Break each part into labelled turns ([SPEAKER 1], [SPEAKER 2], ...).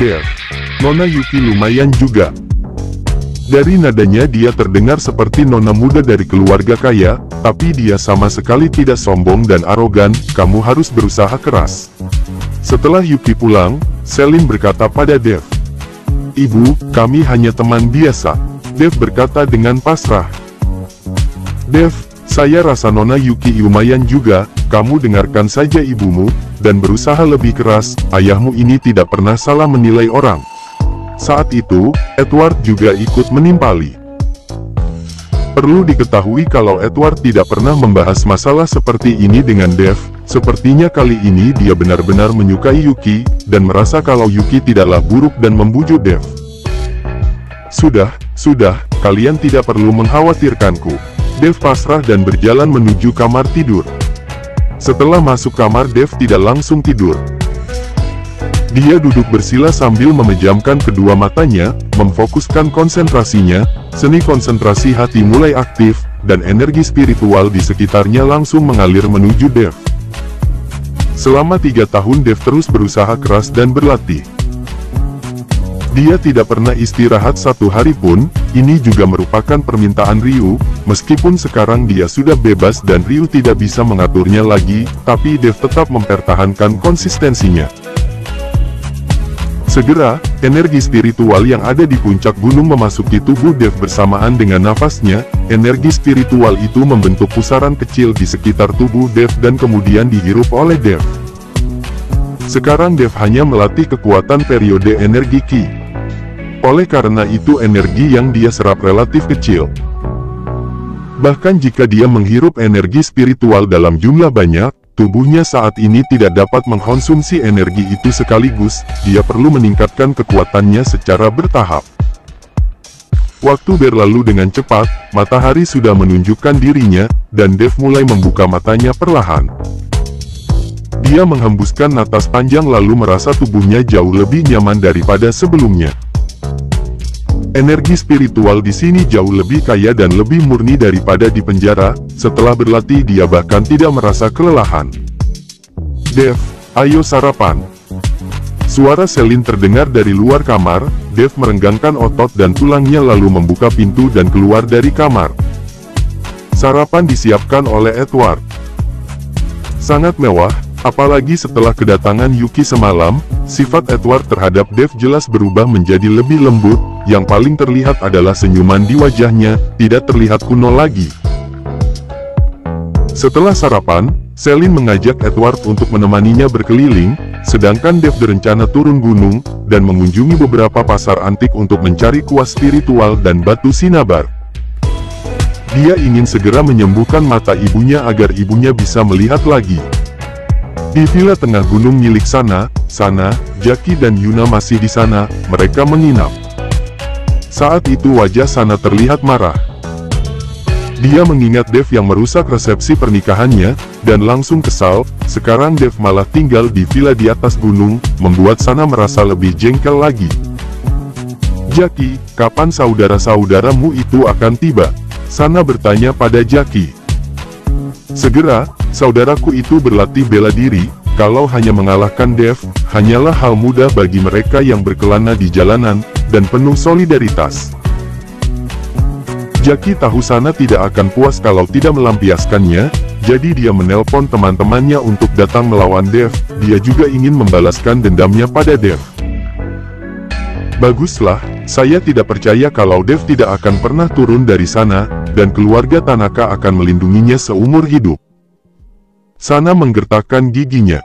[SPEAKER 1] Dev. Nona Yuki lumayan juga. Dari nadanya dia terdengar seperti nona muda dari keluarga kaya, tapi dia sama sekali tidak sombong dan arogan. Kamu harus berusaha keras. Setelah Yuki pulang, Selin berkata pada Dev, "Ibu, kami hanya teman biasa." Dev berkata dengan pasrah. "Dev, saya rasa nona Yuki lumayan juga. Kamu dengarkan saja ibumu, dan berusaha lebih keras. Ayahmu ini tidak pernah salah menilai orang." Saat itu, Edward juga ikut menimpali. Perlu diketahui kalau Edward tidak pernah membahas masalah seperti ini dengan Dev. Sepertinya kali ini dia benar-benar menyukai Yuki, dan merasa kalau Yuki tidaklah buruk dan membujuk Dev. Sudah, kalian tidak perlu mengkhawatirkanku." Dev pasrah dan berjalan menuju kamar tidur. Setelah masuk kamar, Dev tidak langsung tidur. Dia duduk bersila sambil memejamkan kedua matanya, memfokuskan konsentrasinya. Seni konsentrasi hati mulai aktif, dan energi spiritual di sekitarnya langsung mengalir menuju Dev. Selama 3 tahun Dev terus berusaha keras dan berlatih. Dia tidak pernah istirahat satu hari pun. Ini juga merupakan permintaan Ryu. Meskipun sekarang dia sudah bebas dan Ryu tidak bisa mengaturnya lagi, tapi Dev tetap mempertahankan konsistensinya. Segera, energi spiritual yang ada di puncak gunung memasuki tubuh Dev bersamaan dengan nafasnya. Energi spiritual itu membentuk pusaran kecil di sekitar tubuh Dev dan kemudian dihirup oleh Dev. Sekarang Dev hanya melatih kekuatan periode energi Ki. Oleh karena itu energi yang dia serap relatif kecil. Bahkan jika dia menghirup energi spiritual dalam jumlah banyak, tubuhnya saat ini tidak dapat mengkonsumsi energi itu sekaligus. Dia perlu meningkatkan kekuatannya secara bertahap. Waktu berlalu dengan cepat, matahari sudah menunjukkan dirinya, dan Dev mulai membuka matanya perlahan. Dia menghembuskan napas panjang lalu merasa tubuhnya jauh lebih nyaman daripada sebelumnya. Energi spiritual di sini jauh lebih kaya dan lebih murni daripada di penjara. Setelah berlatih dia bahkan tidak merasa kelelahan. "Dev, ayo sarapan." Suara Selin terdengar dari luar kamar. Dev merenggangkan otot dan tulangnya lalu membuka pintu dan keluar dari kamar. Sarapan disiapkan oleh Edward. Sangat mewah, apalagi setelah kedatangan Yuki semalam. Sifat Edward terhadap Dev jelas berubah menjadi lebih lembut. Yang paling terlihat adalah senyuman di wajahnya, tidak terlihat kuno lagi. Setelah sarapan, Selin mengajak Edward untuk menemaninya berkeliling, sedangkan Dev berencana turun gunung, dan mengunjungi beberapa pasar antik untuk mencari kuas spiritual dan batu sinabar. Dia ingin segera menyembuhkan mata ibunya agar ibunya bisa melihat lagi. Di villa tengah gunung milik Sana, Jaki dan Yuna masih di sana. Mereka menginap. Saat itu wajah Sana terlihat marah. Dia mengingat Dev yang merusak resepsi pernikahannya, dan langsung kesal. Sekarang Dev malah tinggal di villa di atas gunung, membuat Sana merasa lebih jengkel lagi. "Jaki, kapan saudara-saudaramu itu akan tiba?" Sana bertanya pada Jaki. "Segera, saudaraku itu berlatih bela diri. Kalau hanya mengalahkan Dev, hanyalah hal mudah bagi mereka yang berkelana di jalanan, dan penuh solidaritas." Jaki tahu Sana tidak akan puas kalau tidak melampiaskannya, jadi dia menelpon teman-temannya untuk datang melawan Dev. Dia juga ingin membalaskan dendamnya pada Dev. "Baguslah, saya tidak percaya kalau Dev tidak akan pernah turun dari sana, dan keluarga Tanaka akan melindunginya seumur hidup." Sana menggertakkan giginya.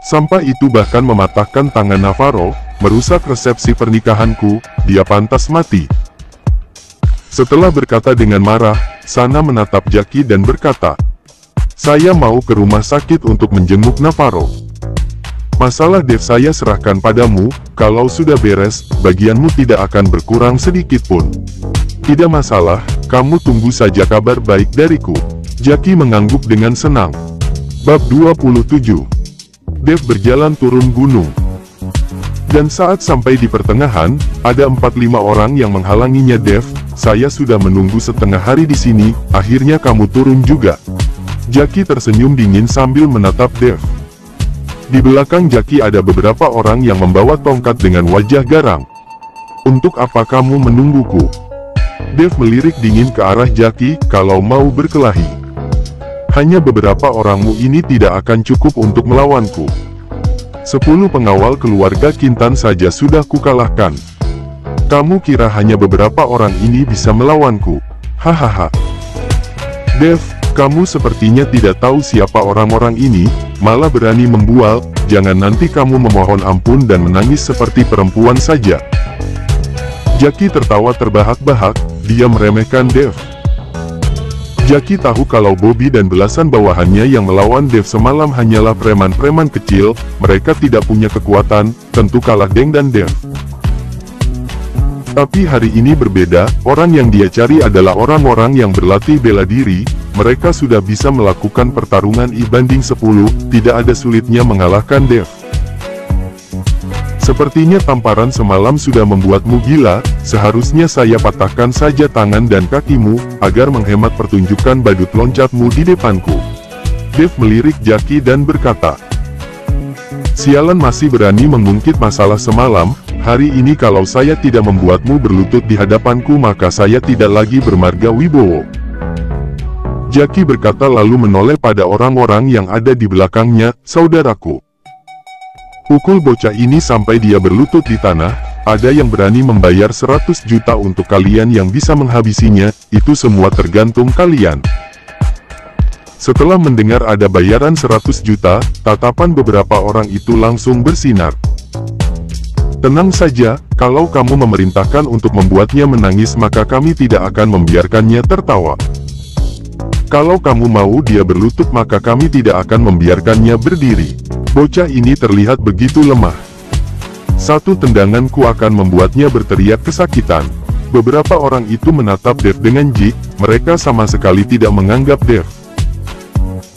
[SPEAKER 1] "Sampah itu bahkan mematahkan tangan Navarro, merusak resepsi pernikahanku, dia pantas mati." Setelah berkata dengan marah, Sana menatap Jaki dan berkata, "Saya mau ke rumah sakit untuk menjenguk Navarro. Masalah Dev saya serahkan padamu, kalau sudah beres, bagianmu tidak akan berkurang sedikit pun." "Tidak masalah, kamu tunggu saja kabar baik dariku." Jaki mengangguk dengan senang. Bab 27. Dev berjalan turun gunung. Dan saat sampai di pertengahan, ada 4-5 orang yang menghalanginya. "Dev, saya sudah menunggu setengah hari di sini, akhirnya kamu turun juga." Jaki tersenyum dingin sambil menatap Dev. Di belakang Jackie ada beberapa orang yang membawa tongkat dengan wajah garang. "Untuk apa kamu menungguku?" Dave melirik dingin ke arah Jackie, "Kalau mau berkelahi, hanya beberapa orangmu ini tidak akan cukup untuk melawanku. 10 pengawal keluarga Kintan saja sudah kukalahkan. Kamu kira hanya beberapa orang ini bisa melawanku? Hahaha." "Dave, kamu sepertinya tidak tahu siapa orang-orang ini, malah berani membual. Jangan nanti kamu memohon ampun dan menangis seperti perempuan saja." Jackie tertawa terbahak-bahak, dia meremehkan Dave. Jackie tahu kalau Bobby dan belasan bawahannya yang melawan Dave semalam hanyalah preman-preman kecil, mereka tidak punya kekuatan, tentu kalah Deng dan Dave. Tapi hari ini berbeda, orang yang dia cari adalah orang-orang yang berlatih bela diri, mereka sudah bisa melakukan pertarungan I/10, tidak ada sulitnya mengalahkan Dave. "Sepertinya tamparan semalam sudah membuatmu gila, seharusnya saya patahkan saja tangan dan kakimu, agar menghemat pertunjukan badut loncatmu di depanku." Dave melirik Jackie dan berkata, "Sialan masih berani mengungkit masalah semalam, hari ini kalau saya tidak membuatmu berlutut di hadapanku maka saya tidak lagi bermarga wibowo." Jackie berkata lalu menoleh pada orang-orang yang ada di belakangnya, "Saudaraku, pukul bocah ini sampai dia berlutut di tanah, ada yang berani membayar 100 juta untuk kalian yang bisa menghabisinya, itu semua tergantung kalian." Setelah mendengar ada bayaran 100 juta, tatapan beberapa orang itu langsung bersinar. "Tenang saja, kalau kamu memerintahkan untuk membuatnya menangis maka kami tidak akan membiarkannya tertawa. Kalau kamu mau dia berlutut maka kami tidak akan membiarkannya berdiri. Bocah ini terlihat begitu lemah. Satu tendanganku akan membuatnya berteriak kesakitan." Beberapa orang itu menatap Dave dengan jijik, mereka sama sekali tidak menganggap Dave.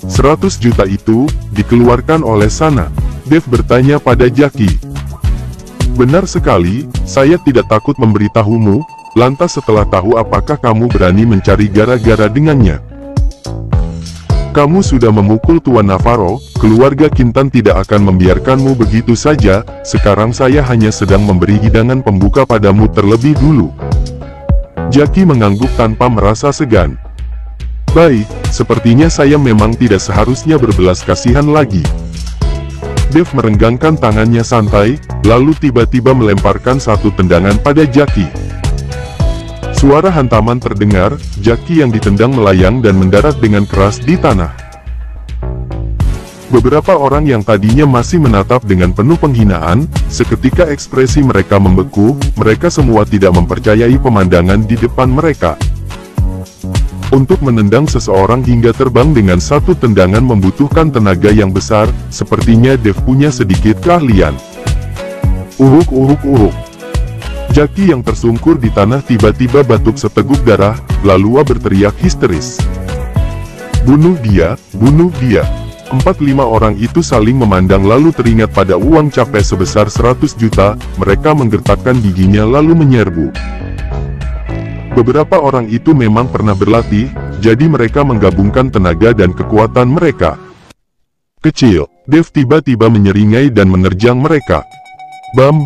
[SPEAKER 1] 100 juta itu, dikeluarkan oleh sana? Dave bertanya pada Jackie. "Benar sekali, saya tidak takut memberitahumu, lantas setelah tahu apakah kamu berani mencari gara-gara dengannya? Kamu sudah memukul Tuan Navarro, keluarga Kintan tidak akan membiarkanmu begitu saja, sekarang saya hanya sedang memberi hidangan pembuka padamu terlebih dulu." Jackie mengangguk tanpa merasa segan. "Baik, sepertinya saya memang tidak seharusnya berbelas kasihan lagi." Dave merenggangkan tangannya santai, lalu tiba-tiba melemparkan satu tendangan pada Jackie. Suara hantaman terdengar, Jackie yang ditendang melayang dan mendarat dengan keras di tanah. Beberapa orang yang tadinya masih menatap dengan penuh penghinaan, seketika ekspresi mereka membeku, mereka semua tidak mempercayai pemandangan di depan mereka. Untuk menendang seseorang hingga terbang dengan satu tendangan membutuhkan tenaga yang besar, sepertinya Dave punya sedikit keahlian. Uhuk. Jackie yang tersungkur di tanah tiba-tiba batuk seteguk darah, lalu berteriak histeris. Bunuh dia! 4-5 orang itu saling memandang lalu teringat pada uang capek sebesar 100 juta, mereka menggertakkan giginya lalu menyerbu. Beberapa orang itu memang pernah berlatih, jadi mereka menggabungkan tenaga dan kekuatan mereka. Kecil, Dave tiba-tiba menyeringai dan menerjang mereka. Bam.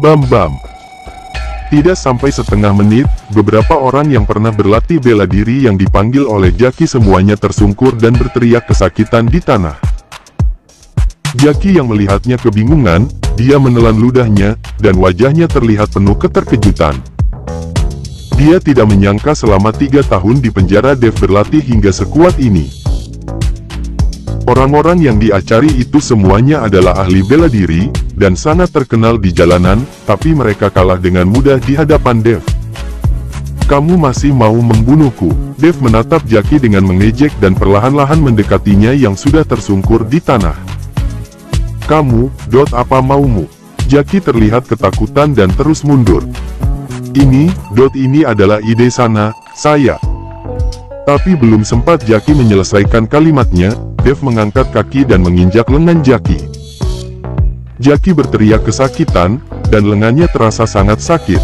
[SPEAKER 1] Tidak sampai setengah menit, beberapa orang yang pernah berlatih bela diri yang dipanggil oleh Jackie semuanya tersungkur dan berteriak kesakitan di tanah. Jackie yang melihatnya kebingungan, dia menelan ludahnya, dan wajahnya terlihat penuh keterkejutan. Dia tidak menyangka selama 3 tahun di penjara Dave berlatih hingga sekuat ini. Orang-orang yang diacari itu semuanya adalah ahli bela diri, dan sangat terkenal di jalanan, tapi mereka kalah dengan mudah di hadapan Dave. Kamu masih mau membunuhku? Dave menatap Jackie dengan mengejek dan perlahan-lahan mendekatinya yang sudah tersungkur di tanah. Kamu, apa maumu? Jackie terlihat ketakutan dan terus mundur. Ini adalah ide sana, saya. Tapi belum sempat Jackie menyelesaikan kalimatnya, Dave mengangkat kaki dan menginjak lengan Jackie. Jackie berteriak kesakitan, dan lengannya terasa sangat sakit.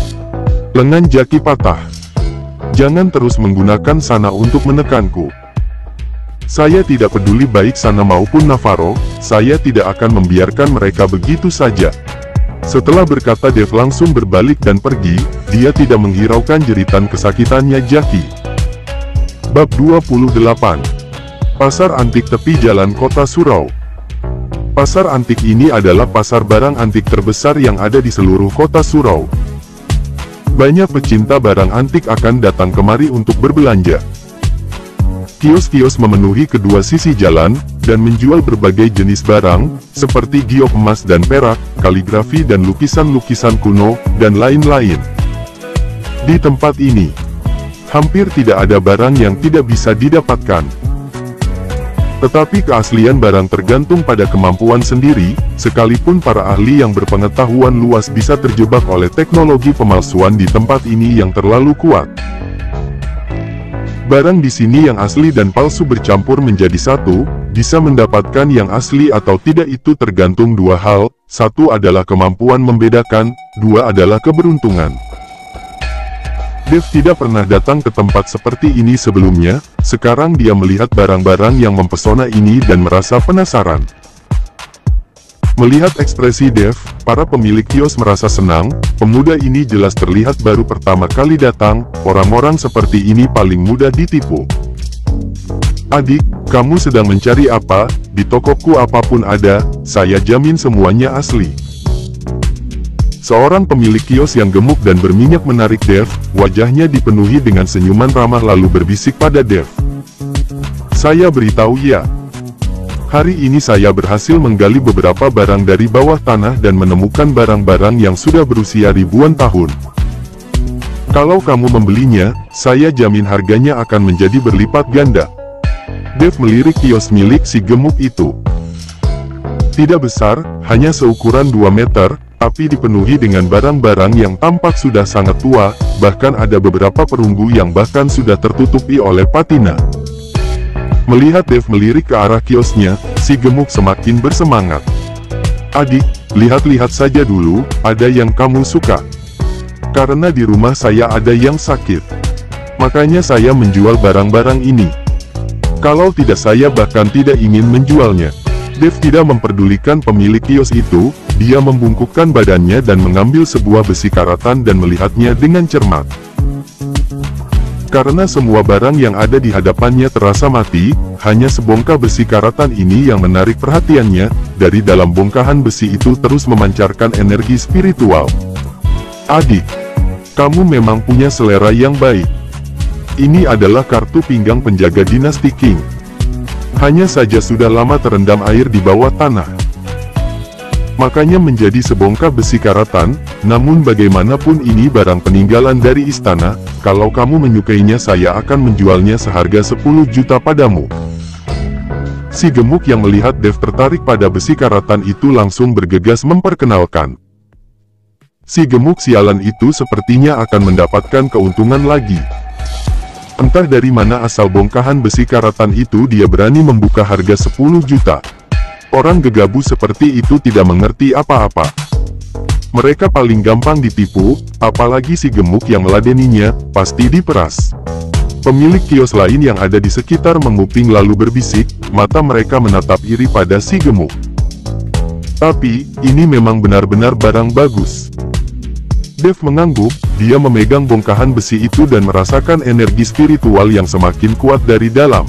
[SPEAKER 1] Lengan Jackie patah. Jangan terus menggunakan sana untuk menekanku. Saya tidak peduli baik sana maupun Navarro, saya tidak akan membiarkan mereka begitu saja. Setelah berkata Dev langsung berbalik dan pergi, dia tidak menghiraukan jeritan kesakitannya Jackie. Bab 28. Pasar antik tepi jalan kota Surau. Pasar antik ini adalah pasar barang antik terbesar yang ada di seluruh kota Surau. Banyak pecinta barang antik akan datang kemari untuk berbelanja. Kios-kios memenuhi kedua sisi jalan, dan menjual berbagai jenis barang, seperti giok emas dan perak, kaligrafi dan lukisan-lukisan kuno, dan lain-lain. Di tempat ini, hampir tidak ada barang yang tidak bisa didapatkan. Tetapi keaslian barang tergantung pada kemampuan sendiri, sekalipun para ahli yang berpengetahuan luas bisa terjebak oleh teknologi pemalsuan di tempat ini yang terlalu kuat. Barang di sini yang asli dan palsu bercampur menjadi satu, bisa mendapatkan yang asli atau tidak itu tergantung dua hal, satu adalah kemampuan membedakan, dua adalah keberuntungan. Dev tidak pernah datang ke tempat seperti ini sebelumnya, sekarang dia melihat barang-barang yang mempesona ini dan merasa penasaran. Melihat ekspresi Dev, para pemilik kios merasa senang, pemuda ini jelas terlihat baru pertama kali datang, orang-orang seperti ini paling mudah ditipu. Adik, kamu sedang mencari apa? Di tokoku apapun ada, saya jamin semuanya asli. Seorang pemilik kios yang gemuk dan berminyak menarik Dev, wajahnya dipenuhi dengan senyuman ramah lalu berbisik pada Dev. Saya beritahu ya. Hari ini saya berhasil menggali beberapa barang dari bawah tanah dan menemukan barang-barang yang sudah berusia ribuan tahun. Kalau kamu membelinya, saya jamin harganya akan menjadi berlipat ganda. Dev melirik kios milik si gemuk itu. Tidak besar, hanya seukuran 2 meter, tapi dipenuhi dengan barang-barang yang tampak sudah sangat tua, bahkan ada beberapa perunggu yang bahkan sudah tertutupi oleh patina. Melihat Dev melirik ke arah kiosnya, si gemuk semakin bersemangat. Adik, lihat-lihat saja dulu, ada yang kamu suka. Karena di rumah saya ada yang sakit. Makanya saya menjual barang-barang ini. Kalau tidak saya bahkan tidak ingin menjualnya. Dev tidak memperdulikan pemilik kios itu, dia membungkukkan badannya dan mengambil sebuah besi karatan dan melihatnya dengan cermat. Karena semua barang yang ada di hadapannya terasa mati, hanya sebongkah besi karatan ini yang menarik perhatiannya, dari dalam bongkahan besi itu terus memancarkan energi spiritual. Adik, kamu memang punya selera yang baik. Ini adalah kartu pinggang penjaga dinasti King. Hanya saja sudah lama terendam air di bawah tanah. Makanya menjadi sebongkah besi karatan, namun bagaimanapun ini barang peninggalan dari istana, kalau kamu menyukainya saya akan menjualnya seharga 10 juta padamu. Si gemuk yang melihat Dev tertarik pada besi karatan itu langsung bergegas memperkenalkan. Si gemuk sialan itu sepertinya akan mendapatkan keuntungan lagi. Entah dari mana asal bongkahan besi karatan itu dia berani membuka harga 10 juta. Orang gegabah seperti itu tidak mengerti apa-apa. Mereka paling gampang ditipu, apalagi si gemuk yang meladeninya, pasti diperas. Pemilik kios lain yang ada di sekitar menguping lalu berbisik, mata mereka menatap iri pada si gemuk. Tapi, ini memang benar-benar barang bagus. Dev mengangguk, dia memegang bongkahan besi itu dan merasakan energi spiritual yang semakin kuat dari dalam.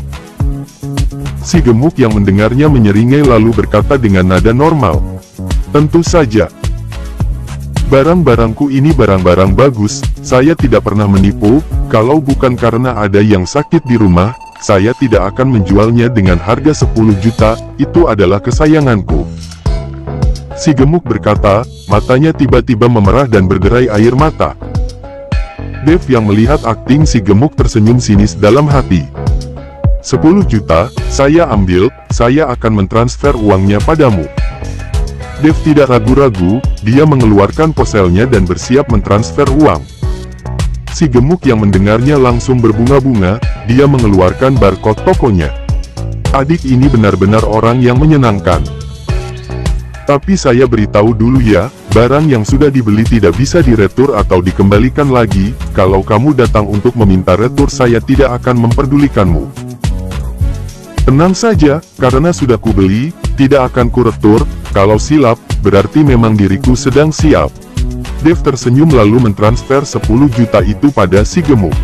[SPEAKER 1] Si gemuk yang mendengarnya menyeringai lalu berkata dengan nada normal. Tentu saja. Barang-barangku ini barang-barang bagus, saya tidak pernah menipu, kalau bukan karena ada yang sakit di rumah, saya tidak akan menjualnya dengan harga 10 juta, itu adalah kesayanganku. Si gemuk berkata, matanya tiba-tiba memerah dan berderai air mata. Dev yang melihat akting si gemuk tersenyum sinis dalam hati. 10 juta, saya ambil, saya akan mentransfer uangnya padamu. Dev tidak ragu-ragu, dia mengeluarkan ponselnya dan bersiap mentransfer uang. Si gemuk yang mendengarnya langsung berbunga-bunga, dia mengeluarkan barcode tokonya. Adik ini benar-benar orang yang menyenangkan. Tapi saya beritahu dulu ya, barang yang sudah dibeli tidak bisa diretur atau dikembalikan lagi, kalau kamu datang untuk meminta retur saya tidak akan memperdulikanmu. Tenang saja, karena sudah kubeli, tidak akan kuretur. Kalau silap, berarti memang diriku sedang siap. Dev tersenyum lalu mentransfer 10 juta itu pada si gemuk.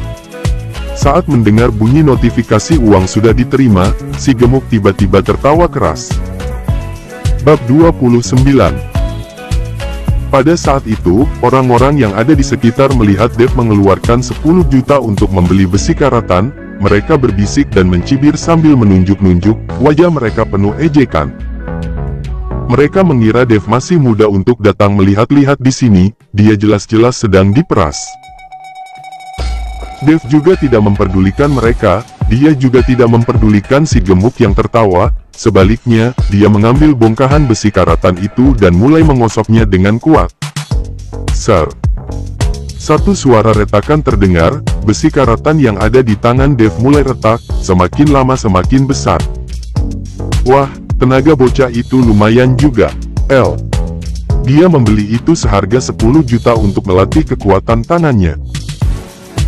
[SPEAKER 1] Saat mendengar bunyi notifikasi uang sudah diterima, si gemuk tiba-tiba tertawa keras. Bab 29. Pada saat itu, orang-orang yang ada di sekitar melihat Dev mengeluarkan 10 juta untuk membeli besi karatan. Mereka berbisik dan mencibir sambil menunjuk-nunjuk, wajah mereka penuh ejekan. Mereka mengira Dev masih muda untuk datang melihat-lihat di sini, dia jelas-jelas sedang diperas. Dev juga tidak memperdulikan mereka, dia juga tidak memperdulikan si gemuk yang tertawa. Sebaliknya, dia mengambil bongkahan besi karatan itu dan mulai mengosoknya dengan kuat. Ser. Satu suara retakan terdengar, besi karatan yang ada di tangan Dev mulai retak, semakin lama semakin besar. Wah, tenaga bocah itu lumayan juga. Dia membeli itu seharga 10 juta untuk melatih kekuatan tangannya.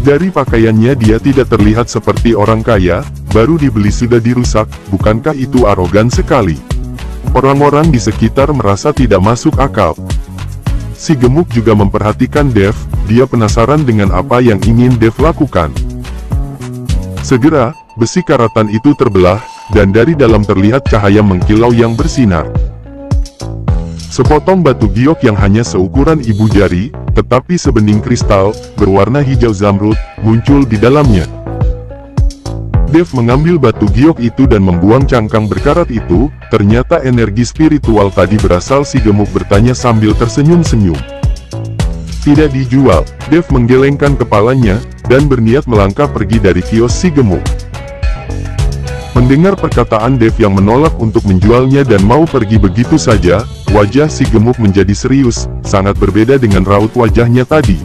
[SPEAKER 1] Dari pakaiannya dia tidak terlihat seperti orang kaya, baru dibeli sudah dirusak, bukankah itu arogan sekali? Orang-orang di sekitar merasa tidak masuk akal. Si gemuk juga memperhatikan Dev, dia penasaran dengan apa yang ingin Dev lakukan. Segera, besi karatan itu terbelah, dan dari dalam terlihat cahaya mengkilau yang bersinar. Sepotong batu giok yang hanya seukuran ibu jari, tetapi sebening kristal, berwarna hijau zamrud, muncul di dalamnya. Dev mengambil batu giok itu dan membuang cangkang berkarat itu. Ternyata energi spiritual tadi berasal, si gemuk bertanya sambil tersenyum-senyum. Tidak dijual. Dev menggelengkan kepalanya, dan berniat melangkah pergi dari kios si gemuk. Mendengar perkataan Dev yang menolak untuk menjualnya dan mau pergi begitu saja, wajah si gemuk menjadi serius, sangat berbeda dengan raut wajahnya tadi.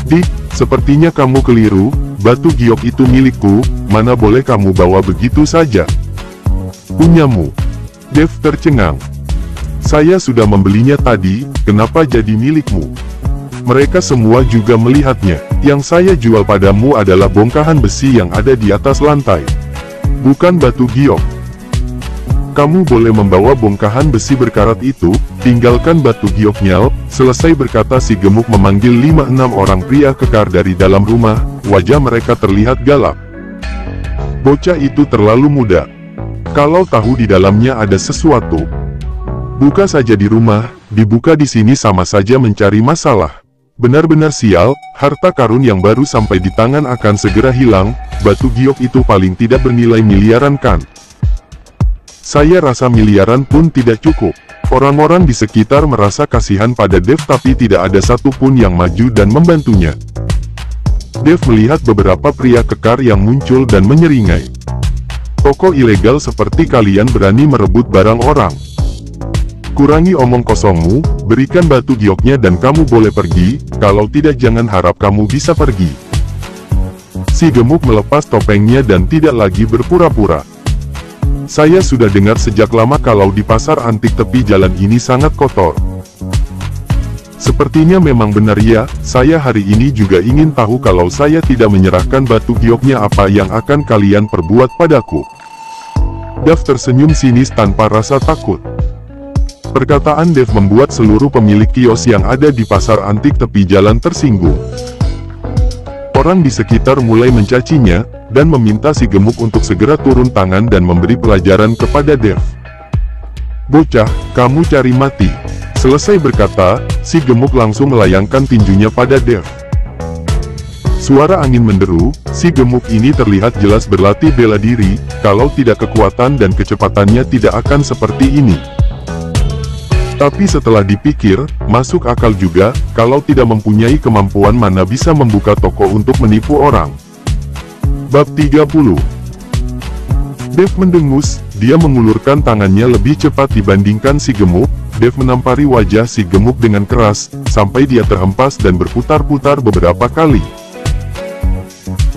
[SPEAKER 1] Dik, sepertinya kamu keliru, batu giok itu milikku, mana boleh kamu bawa begitu saja. Punyamu. Dev tercengang. Saya sudah membelinya tadi, kenapa jadi milikmu? Mereka semua juga melihatnya. Yang saya jual padamu adalah bongkahan besi yang ada di atas lantai, bukan batu giok. Kamu boleh membawa bongkahan besi berkarat itu, tinggalkan batu gioknya. Selesai berkata si gemuk memanggil 5-6 orang pria kekar dari dalam rumah, wajah mereka terlihat galak. Bocah itu terlalu muda. Kalau tahu di dalamnya ada sesuatu, buka saja di rumah, dibuka di sini sama saja mencari masalah. Benar-benar sial, harta karun yang baru sampai di tangan akan segera hilang, batu giok itu paling tidak bernilai miliaran kan. Saya rasa miliaran pun tidak cukup. Orang-orang di sekitar merasa kasihan pada Dev tapi tidak ada satupun yang maju dan membantunya. Dev melihat beberapa pria kekar yang muncul dan menyeringai. Toko ilegal seperti kalian berani merebut barang orang. Kurangi omong kosongmu, berikan batu gioknya dan kamu boleh pergi, kalau tidak jangan harap kamu bisa pergi. Si gemuk melepas topengnya dan tidak lagi berpura-pura. Saya sudah dengar sejak lama kalau di pasar antik tepi jalan ini sangat kotor. Sepertinya memang benar ya, saya hari ini juga ingin tahu kalau saya tidak menyerahkan batu gioknya apa yang akan kalian perbuat padaku. Dev tersenyum sinis tanpa rasa takut. Perkataan Dev membuat seluruh pemilik kios yang ada di pasar antik tepi jalan tersinggung. Orang di sekitar mulai mencacinya, dan meminta si gemuk untuk segera turun tangan dan memberi pelajaran kepada Dev. Bocah, kamu cari mati. Selesai berkata, si gemuk langsung melayangkan tinjunya pada Dev. Suara angin menderu, si gemuk ini terlihat jelas berlatih bela diri, kalau tidak kekuatan dan kecepatannya tidak akan seperti ini. Tapi setelah dipikir, masuk akal juga, kalau tidak mempunyai kemampuan mana bisa membuka toko untuk menipu orang. Bab 30. Dev mendengus, dia mengulurkan tangannya lebih cepat dibandingkan si gemuk. Dev menampari wajah si gemuk dengan keras, sampai dia terhempas dan berputar-putar beberapa kali.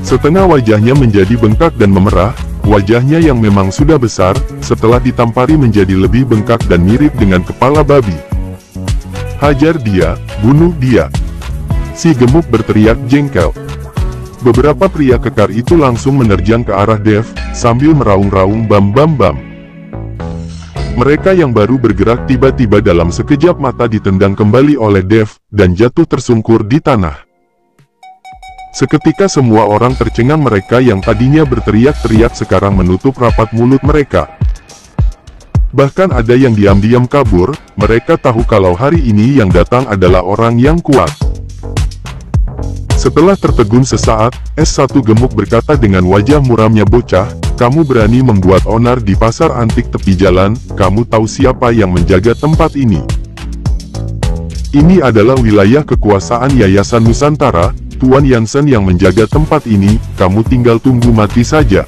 [SPEAKER 1] Setengah wajahnya menjadi bengkak dan memerah, wajahnya yang memang sudah besar, setelah ditampari menjadi lebih bengkak dan mirip dengan kepala babi. Hajar dia, bunuh dia. Si gemuk berteriak jengkel. Beberapa pria kekar itu langsung menerjang ke arah Dev, sambil meraung-raung bam bam bam. Mereka yang baru bergerak tiba-tiba dalam sekejap mata ditendang kembali oleh Dev, dan jatuh tersungkur di tanah. Seketika semua orang tercengang, mereka yang tadinya berteriak-teriak sekarang menutup rapat mulut mereka. Bahkan ada yang diam-diam kabur, mereka tahu kalau hari ini yang datang adalah orang yang kuat. Setelah tertegun sesaat, S1 gemuk berkata dengan wajah muramnya, "Bocah, kamu berani membuat onar di pasar antik tepi jalan, kamu tahu siapa yang menjaga tempat ini? Ini adalah wilayah kekuasaan Yayasan Nusantara, Tuan Yansen yang menjaga tempat ini, kamu tinggal tunggu mati saja."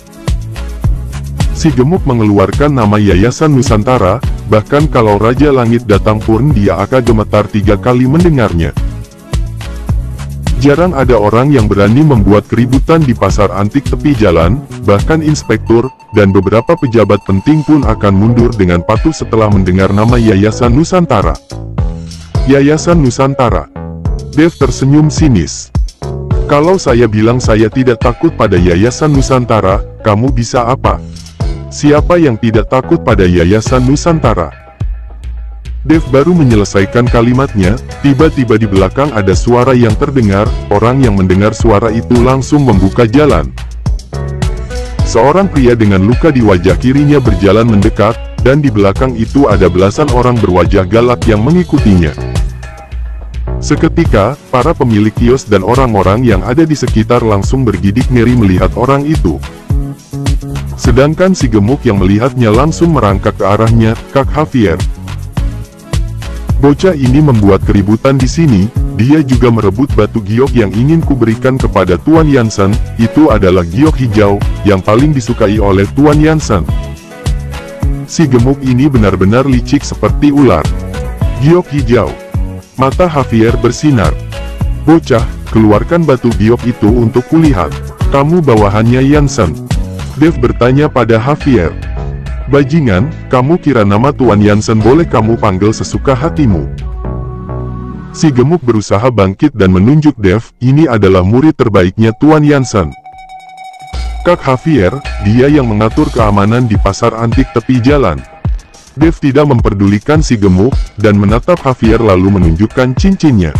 [SPEAKER 1] Si gemuk mengeluarkan nama Yayasan Nusantara, bahkan kalau Raja Langit datang pun dia akan gemetar 3 kali mendengarnya. Jarang ada orang yang berani membuat keributan di pasar antik tepi jalan, bahkan inspektur, dan beberapa pejabat penting pun akan mundur dengan patuh setelah mendengar nama Yayasan Nusantara. Yayasan Nusantara. Dev tersenyum sinis. "Kalau saya bilang saya tidak takut pada Yayasan Nusantara, kamu bisa apa? Siapa yang tidak takut pada Yayasan Nusantara?" Dev baru menyelesaikan kalimatnya, tiba-tiba di belakang ada suara yang terdengar, orang yang mendengar suara itu langsung membuka jalan. Seorang pria dengan luka di wajah kirinya berjalan mendekat, dan di belakang itu ada belasan orang berwajah galak yang mengikutinya. Seketika, para pemilik kios dan orang-orang yang ada di sekitar langsung bergidik ngeri melihat orang itu. Sedangkan si gemuk yang melihatnya langsung merangkak ke arahnya, "Kak Javier. Bocah ini membuat keributan di sini, dia juga merebut batu giok yang ingin kuberikan kepada Tuan Yansen, itu adalah giok hijau, yang paling disukai oleh Tuan Yansen." Si gemuk ini benar-benar licik seperti ular. Giok hijau. Mata Javier bersinar. "Bocah, keluarkan batu giok itu untuk kulihat. Kamu bawahannya Yansen?" Dev bertanya pada Javier. "Bajingan, kamu kira nama Tuan Yansen boleh kamu panggil sesuka hatimu?" Si gemuk berusaha bangkit dan menunjuk Dev, "Ini adalah murid terbaiknya Tuan Yansen. Kak Javier, dia yang mengatur keamanan di pasar antik tepi jalan." Dev tidak memperdulikan si gemuk, dan menatap Javier lalu menunjukkan cincinnya.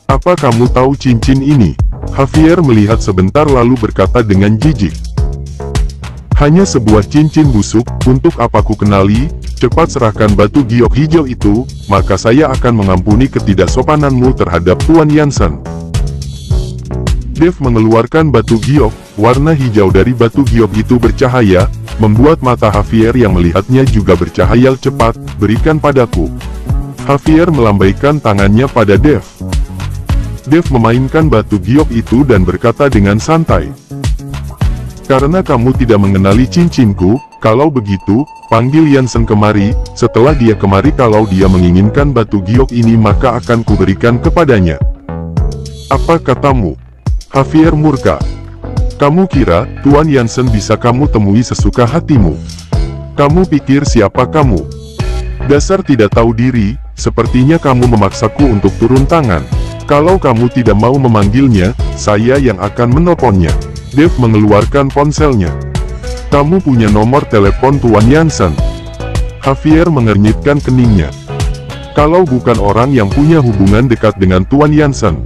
[SPEAKER 1] "Apa kamu tahu cincin ini?" Javier melihat sebentar lalu berkata dengan jijik. "Hanya sebuah cincin busuk, untuk apa ku kenali, cepat serahkan batu giok hijau itu, maka saya akan mengampuni ketidaksopananmu terhadap Tuan Yansen." Dev mengeluarkan batu giok, warna hijau dari batu giok itu bercahaya, membuat mata Javier yang melihatnya juga bercahaya. "Cepat, berikan padaku." Javier melambaikan tangannya pada Dev. Dev memainkan batu giok itu dan berkata dengan santai, "Karena kamu tidak mengenali cincinku, kalau begitu, panggil Yansen kemari. Setelah dia kemari, kalau dia menginginkan batu giok ini maka akan kuberikan kepadanya." "Apa katamu?" Javier murka. "Kamu kira, Tuan Yansen bisa kamu temui sesuka hatimu? Kamu pikir siapa kamu? Dasar tidak tahu diri, sepertinya kamu memaksaku untuk turun tangan. Kalau kamu tidak mau memanggilnya, saya yang akan menelponnya." Dev mengeluarkan ponselnya. "Kamu punya nomor telepon Tuan Yansen?" Javier mengernyitkan keningnya. Kalau bukan orang yang punya hubungan dekat dengan Tuan Yansen,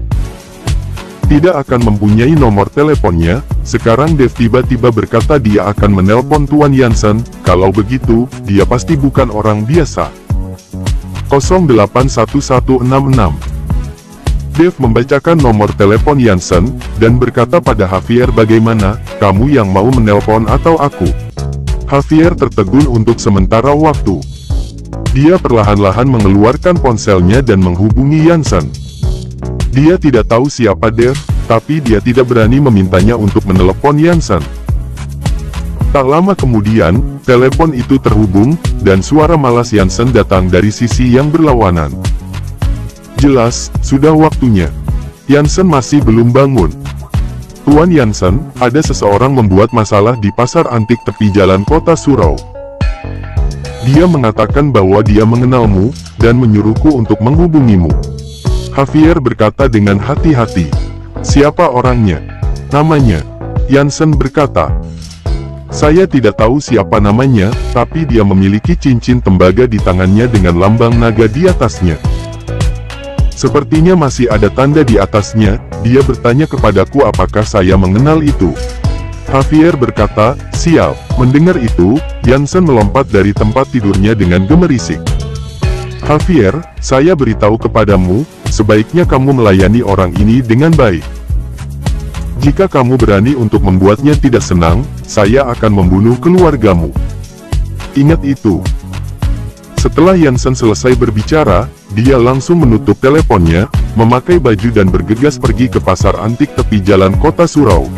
[SPEAKER 1] tidak akan mempunyai nomor teleponnya. Sekarang Dev tiba-tiba berkata dia akan menelpon Tuan Yansen, kalau begitu, dia pasti bukan orang biasa. 081166. Dev membacakan nomor telepon Yansen, dan berkata pada Javier, "Bagaimana, kamu yang mau menelpon atau aku?" Javier tertegun untuk sementara waktu. Dia perlahan-lahan mengeluarkan ponselnya dan menghubungi Yansen. Dia tidak tahu siapa Dev, tapi dia tidak berani memintanya untuk menelepon Yansen. Tak lama kemudian, telepon itu terhubung, dan suara malas Yansen datang dari sisi yang berlawanan. "Jelas, sudah waktunya." Yansen masih belum bangun. "Tuan Yansen, ada seseorang membuat masalah di pasar antik tepi jalan kota Surau. Dia mengatakan bahwa dia mengenalmu, dan menyuruhku untuk menghubungimu." Javier berkata dengan hati-hati. "Siapa orangnya?" Namanya. Jansen berkata, "Saya tidak tahu siapa namanya, tapi dia memiliki cincin tembaga di tangannya dengan lambang naga di atasnya. Sepertinya masih ada tanda di atasnya." Dia bertanya kepadaku apakah saya mengenal itu. Javier berkata, "Sial." Mendengar itu, Jansen melompat dari tempat tidurnya dengan gemerisik. "Javier, saya beritahu kepadamu, sebaiknya kamu melayani orang ini dengan baik. Jika kamu berani untuk membuatnya tidak senang, saya akan membunuh keluargamu. Ingat itu." Setelah Jansen selesai berbicara, dia langsung menutup teleponnya, memakai baju dan bergegas pergi ke pasar antik tepi jalan kota Surau.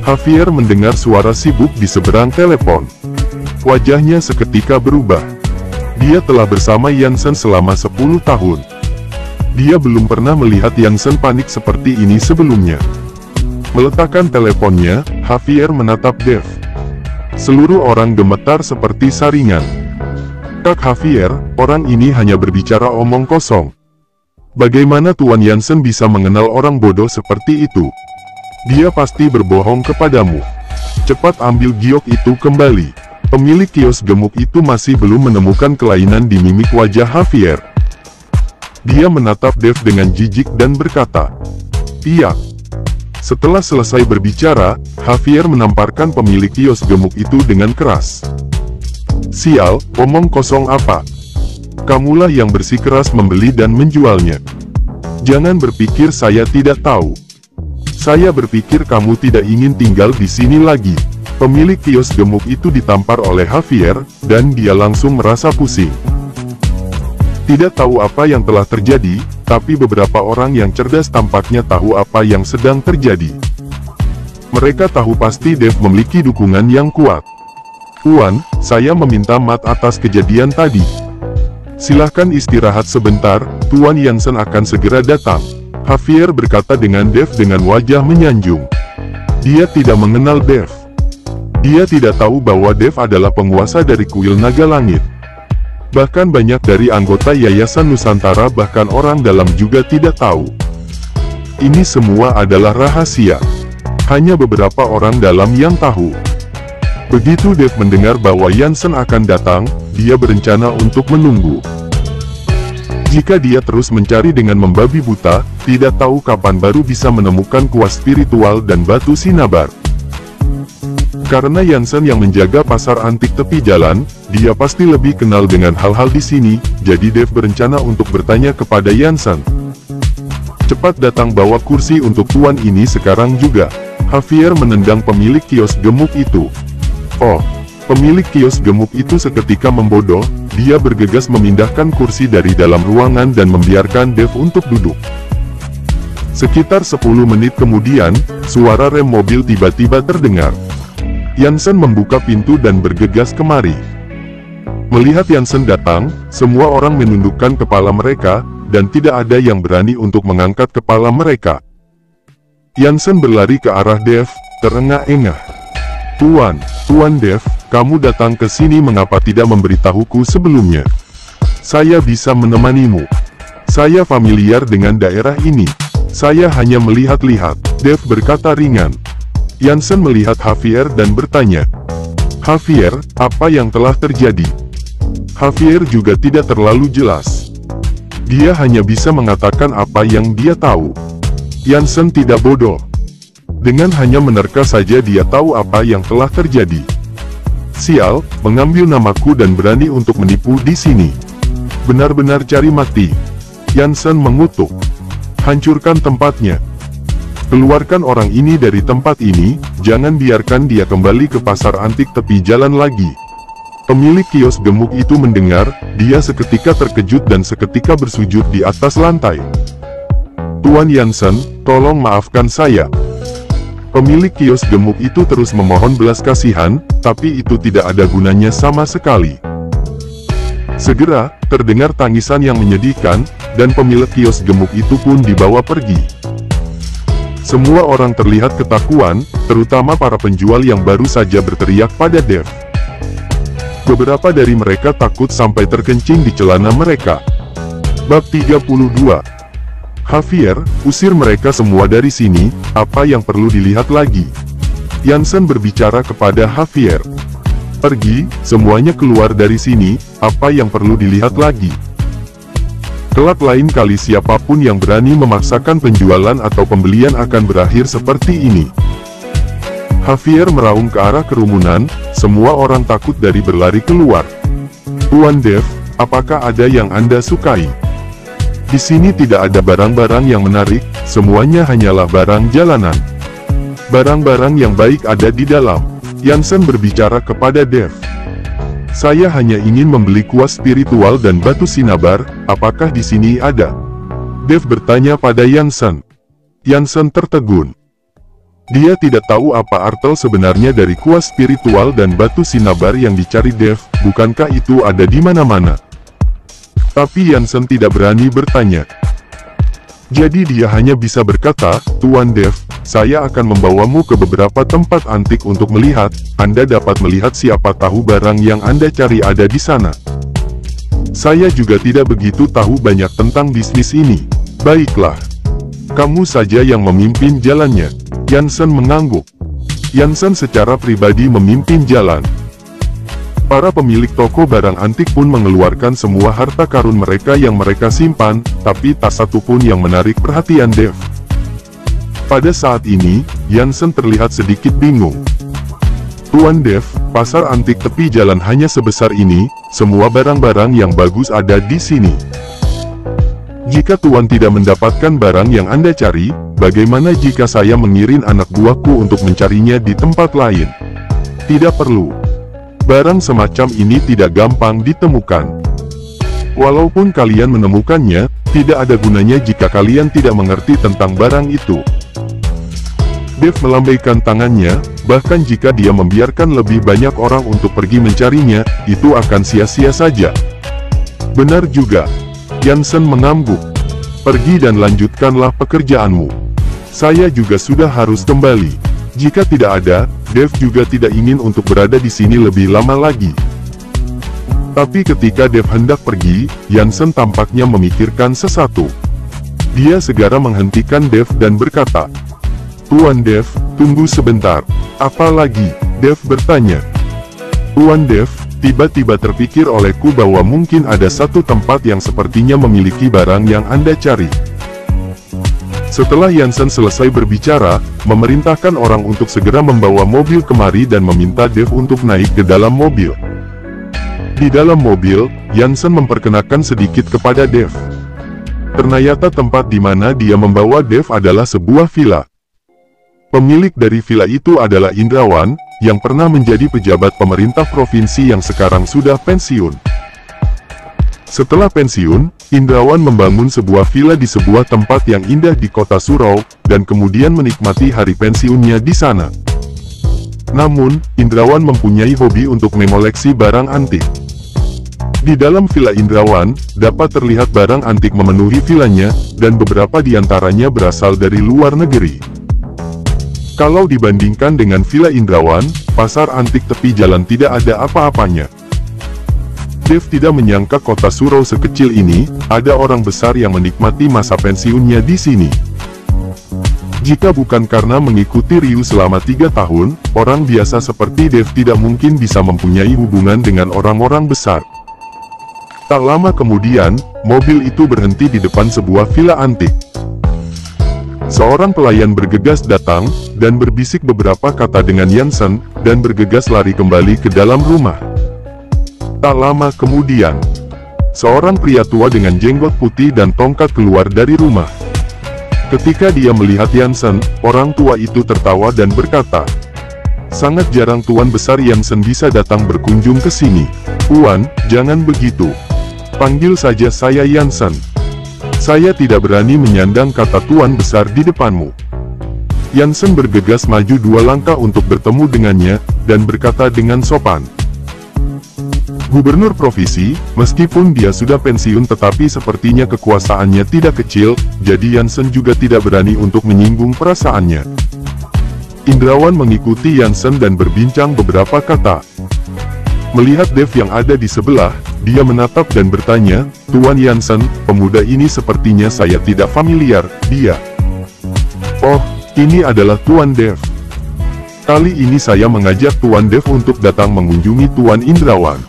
[SPEAKER 1] Javier mendengar suara sibuk di seberang telepon. Wajahnya seketika berubah. Dia telah bersama Jansen selama 10 tahun. Dia belum pernah melihat Jansen panik seperti ini sebelumnya. Meletakkan teleponnya, Javier menatap Dev. Seluruh orang gemetar seperti saringan. "Kak Javier, orang ini hanya berbicara omong kosong. Bagaimana Tuan Jansen bisa mengenal orang bodoh seperti itu? Dia pasti berbohong kepadamu. Cepat ambil giok itu kembali." Pemilik kios gemuk itu masih belum menemukan kelainan di mimik wajah Javier. Dia menatap Dev dengan jijik dan berkata, "Iya." Setelah selesai berbicara, Javier menamparkan pemilik kios gemuk itu dengan keras. "Sial, omong kosong apa? Kamulah yang bersikeras membeli dan menjualnya. Jangan berpikir saya tidak tahu. Saya berpikir kamu tidak ingin tinggal di sini lagi." Pemilik kios gemuk itu ditampar oleh Javier, dan dia langsung merasa pusing. Tidak tahu apa yang telah terjadi, tapi beberapa orang yang cerdas tampaknya tahu apa yang sedang terjadi. Mereka tahu pasti Dev memiliki dukungan yang kuat. "Tuan, saya meminta maaf atas kejadian tadi. Silahkan istirahat sebentar, Tuan Jansen akan segera datang." Javier berkata dengan Dev dengan wajah menyanjung. Dia tidak mengenal Dev. Dia tidak tahu bahwa Dev adalah penguasa dari kuil naga langit. Bahkan banyak dari anggota Yayasan Nusantara bahkan orang dalam juga tidak tahu. Ini semua adalah rahasia. Hanya beberapa orang dalam yang tahu. Begitu Dev mendengar bahwa Jansen akan datang, dia berencana untuk menunggu. Jika dia terus mencari dengan membabi buta, tidak tahu kapan baru bisa menemukan kuas spiritual dan batu sinabar. Karena Jansen yang menjaga pasar antik tepi jalan, dia pasti lebih kenal dengan hal-hal di sini, jadi Dev berencana untuk bertanya kepada Jansen. "Cepat datang bawa kursi untuk tuan ini sekarang juga." Javier menendang pemilik kios gemuk itu. Oh, pemilik kios gemuk itu seketika membodoh, dia bergegas memindahkan kursi dari dalam ruangan dan membiarkan Dev untuk duduk. Sekitar 10 menit kemudian, suara rem mobil tiba-tiba terdengar. Jansen membuka pintu dan bergegas kemari. Melihat Jansen datang, semua orang menundukkan kepala mereka, dan tidak ada yang berani untuk mengangkat kepala mereka. Jansen berlari ke arah Dev, terengah-engah. Tuan Dev, kamu datang ke sini mengapa tidak memberitahuku sebelumnya? Saya bisa menemanimu. Saya familiar dengan daerah ini. Saya hanya melihat-lihat." Dev berkata ringan. Jansen melihat Javier dan bertanya, "Javier, apa yang telah terjadi?" Javier juga tidak terlalu jelas. Dia hanya bisa mengatakan apa yang dia tahu. Jansen tidak bodoh. Dengan hanya menerka saja dia tahu apa yang telah terjadi. "Sial, mengambil namaku dan berani untuk menipu di sini. Benar-benar cari mati." Jansen mengutuk. "Hancurkan tempatnya. Keluarkan orang ini dari tempat ini, jangan biarkan dia kembali ke pasar antik tepi jalan lagi." Pemilik kios gemuk itu mendengar, dia seketika terkejut dan seketika bersujud di atas lantai. "Tuan Jansen, tolong maafkan saya." Pemilik kios gemuk itu terus memohon belas kasihan, tapi itu tidak ada gunanya sama sekali. Segera, terdengar tangisan yang menyedihkan, dan pemilik kios gemuk itu pun dibawa pergi. Semua orang terlihat ketakuan, terutama para penjual yang baru saja berteriak pada Dev. Beberapa dari mereka takut sampai terkencing di celana mereka. Bab 32. Javier, usir mereka semua dari sini, apa yang perlu dilihat lagi? Jansen berbicara kepada Javier. Pergi, semuanya keluar dari sini, apa yang perlu dilihat lagi? Kelak lain kali siapapun yang berani memaksakan penjualan atau pembelian akan berakhir seperti ini. Javier meraung ke arah kerumunan, semua orang takut dari berlari keluar. Tuan Dev, apakah ada yang Anda sukai? Di sini tidak ada barang-barang yang menarik, semuanya hanyalah barang jalanan. Barang-barang yang baik ada di dalam. Jansen berbicara kepada Dev. Saya hanya ingin membeli kuas spiritual dan batu sinabar, apakah di sini ada? Dev bertanya pada Jansen. Jansen tertegun. Dia tidak tahu apa arti sebenarnya dari kuas spiritual dan batu sinabar yang dicari Dev, bukankah itu ada di mana-mana? Tapi Jansen tidak berani bertanya. Jadi dia hanya bisa berkata, Tuan Dev, saya akan membawamu ke beberapa tempat antik untuk melihat, Anda dapat melihat siapa tahu barang yang Anda cari ada di sana. Saya juga tidak begitu tahu banyak tentang bisnis ini. Baiklah. Kamu saja yang memimpin jalannya. Jansen mengangguk. Jansen secara pribadi memimpin jalan. Para pemilik toko barang antik pun mengeluarkan semua harta karun mereka yang mereka simpan, tapi tak satu pun yang menarik perhatian Dev. Pada saat ini, Jansen terlihat sedikit bingung. Tuan Dev, pasar antik tepi jalan hanya sebesar ini, semua barang-barang yang bagus ada di sini. Jika Tuan tidak mendapatkan barang yang Anda cari, bagaimana jika saya mengirim anak buahku untuk mencarinya di tempat lain? Tidak perlu. Barang semacam ini tidak gampang ditemukan. Walaupun kalian menemukannya, tidak ada gunanya jika kalian tidak mengerti tentang barang itu. Dev melambaikan tangannya, bahkan jika dia membiarkan lebih banyak orang untuk pergi mencarinya, itu akan sia-sia saja. Benar juga. Jansen mengangguk. Pergi dan lanjutkanlah pekerjaanmu. Saya juga sudah harus kembali. Jika tidak ada, Dev juga tidak ingin untuk berada di sini lebih lama lagi. Tapi ketika Dev hendak pergi, Jansen tampaknya memikirkan sesuatu. Dia segera menghentikan Dev dan berkata, Tuan Dev, tunggu sebentar. Apa lagi? Dev bertanya. Tuan Dev, tiba-tiba terpikir olehku bahwa mungkin ada satu tempat yang sepertinya memiliki barang yang Anda cari. Setelah Jansen selesai berbicara, memerintahkan orang untuk segera membawa mobil kemari dan meminta Dev untuk naik ke dalam mobil. Di dalam mobil, Jansen memperkenalkan sedikit kepada Dev. Ternyata tempat di mana dia membawa Dev adalah sebuah villa. Pemilik dari villa itu adalah Indrawan, yang pernah menjadi pejabat pemerintah provinsi yang sekarang sudah pensiun. Setelah pensiun, Indrawan membangun sebuah villa di sebuah tempat yang indah di kota Surau, dan kemudian menikmati hari pensiunnya di sana. Namun, Indrawan mempunyai hobi untuk mengoleksi barang antik. Di dalam villa Indrawan, dapat terlihat barang antik memenuhi villanya, dan beberapa di antaranya berasal dari luar negeri. Kalau dibandingkan dengan villa Indrawan, pasar antik tepi jalan tidak ada apa-apanya. Dev tidak menyangka kota Surau sekecil ini, ada orang besar yang menikmati masa pensiunnya di sini. Jika bukan karena mengikuti Ryu selama 3 tahun, orang biasa seperti Dev tidak mungkin bisa mempunyai hubungan dengan orang-orang besar. Tak lama kemudian, mobil itu berhenti di depan sebuah villa antik. Seorang pelayan bergegas datang, dan berbisik beberapa kata dengan Jansen, dan bergegas lari kembali ke dalam rumah. Tak lama kemudian, seorang pria tua dengan jenggot putih dan tongkat keluar dari rumah. Ketika dia melihat Jansen, orang tua itu tertawa dan berkata, sangat jarang Tuan Besar Jansen bisa datang berkunjung ke sini. Tuan, jangan begitu. Panggil saja saya Jansen. Saya tidak berani menyandang kata Tuan Besar di depanmu. Jansen bergegas maju 2 langkah untuk bertemu dengannya, dan berkata dengan sopan, Gubernur Provinsi, meskipun dia sudah pensiun tetapi sepertinya kekuasaannya tidak kecil, jadi Jansen juga tidak berani untuk menyinggung perasaannya. Indrawan mengikuti Jansen dan berbincang beberapa kata. Melihat Dev yang ada di sebelah, dia menatap dan bertanya, "Tuan Yansen, pemuda ini sepertinya saya tidak familiar, dia." "Oh, ini adalah Tuan Dev. Kali ini saya mengajak Tuan Dev untuk datang mengunjungi Tuan Indrawan.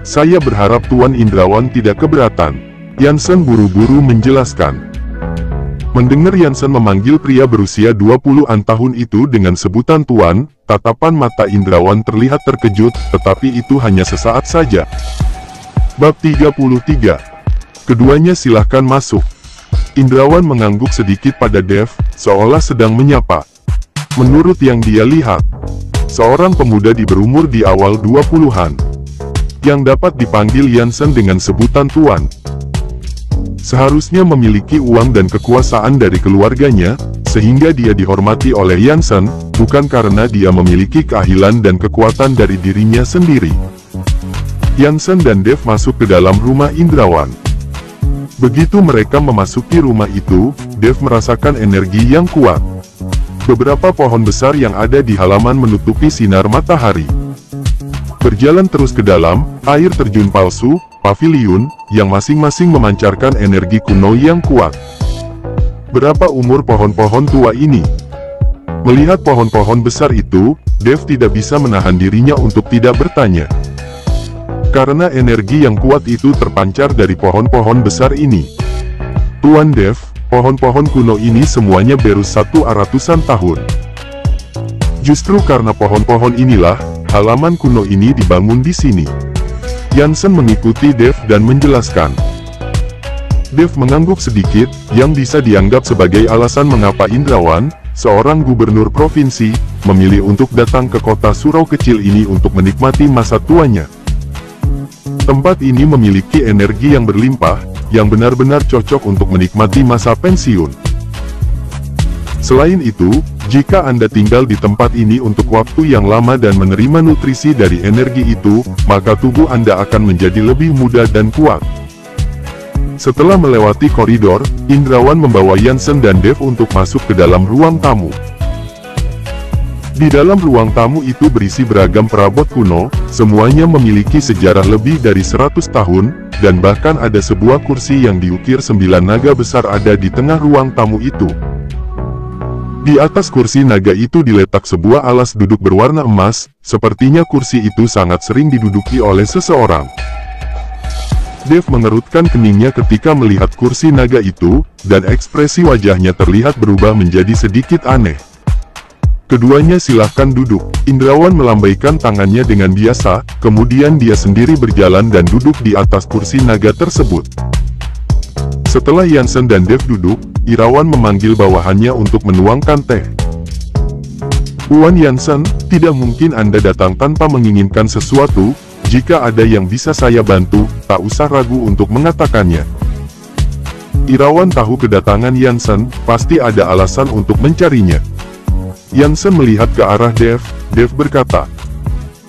[SPEAKER 1] Saya berharap Tuan Indrawan tidak keberatan." Yansen buru-buru menjelaskan. Mendengar Yansen memanggil pria berusia 20-an tahun itu dengan sebutan Tuan, tatapan mata Indrawan terlihat terkejut, tetapi itu hanya sesaat saja. Bab 33. Keduanya silahkan masuk. Indrawan mengangguk sedikit pada Dev, seolah sedang menyapa. Menurut yang dia lihat, seorang pemuda berumur di awal 20-an, yang dapat dipanggil Yansen dengan sebutan Tuan, seharusnya memiliki uang dan kekuasaan dari keluarganya, sehingga dia dihormati oleh Yansen, bukan karena dia memiliki keahlian dan kekuatan dari dirinya sendiri. Yansen dan Dev masuk ke dalam rumah Indrawan. Begitu mereka memasuki rumah itu, Dev merasakan energi yang kuat. Beberapa pohon besar yang ada di halaman menutupi sinar matahari. Berjalan terus ke dalam, air terjun palsu, paviliun, yang masing-masing memancarkan energi kuno yang kuat. Berapa umur pohon-pohon tua ini? Melihat pohon-pohon besar itu, Dev tidak bisa menahan dirinya untuk tidak bertanya. Karena energi yang kuat itu terpancar dari pohon-pohon besar ini. "Tuan Dev, pohon-pohon kuno ini semuanya baru 100-an tahun. Justru karena pohon-pohon inilah, halaman kuno ini dibangun di sini." Yansen mengikuti Dev dan menjelaskan. Dev mengangguk sedikit, yang bisa dianggap sebagai alasan mengapa Indrawan, seorang gubernur provinsi, memilih untuk datang ke kota surau kecil ini untuk menikmati masa tuanya. Tempat ini memiliki energi yang berlimpah, yang benar-benar cocok untuk menikmati masa pensiun. Selain itu, jika Anda tinggal di tempat ini untuk waktu yang lama dan menerima nutrisi dari energi itu, maka tubuh Anda akan menjadi lebih muda dan kuat. Setelah melewati koridor, Indrawan membawa Yansen dan Dev untuk masuk ke dalam ruang tamu. Di dalam ruang tamu itu berisi beragam perabot kuno, semuanya memiliki sejarah lebih dari 100 tahun, dan bahkan ada sebuah kursi yang diukir 9 naga besar ada di tengah ruang tamu itu. Di atas kursi naga itu diletak sebuah alas duduk berwarna emas, sepertinya kursi itu sangat sering diduduki oleh seseorang. Dev mengerutkan keningnya ketika melihat kursi naga itu, dan ekspresi wajahnya terlihat berubah menjadi sedikit aneh. "Keduanya silahkan duduk." Indrawan melambaikan tangannya dengan biasa, kemudian dia sendiri berjalan dan duduk di atas kursi naga tersebut. Setelah Yansen dan Dev duduk, Indrawan memanggil bawahannya untuk menuangkan teh. "Tuan Yansen, tidak mungkin Anda datang tanpa menginginkan sesuatu. Jika ada yang bisa saya bantu, tak usah ragu untuk mengatakannya." Indrawan tahu kedatangan Yansen, pasti ada alasan untuk mencarinya. Yansen melihat ke arah Dev. Dev berkata,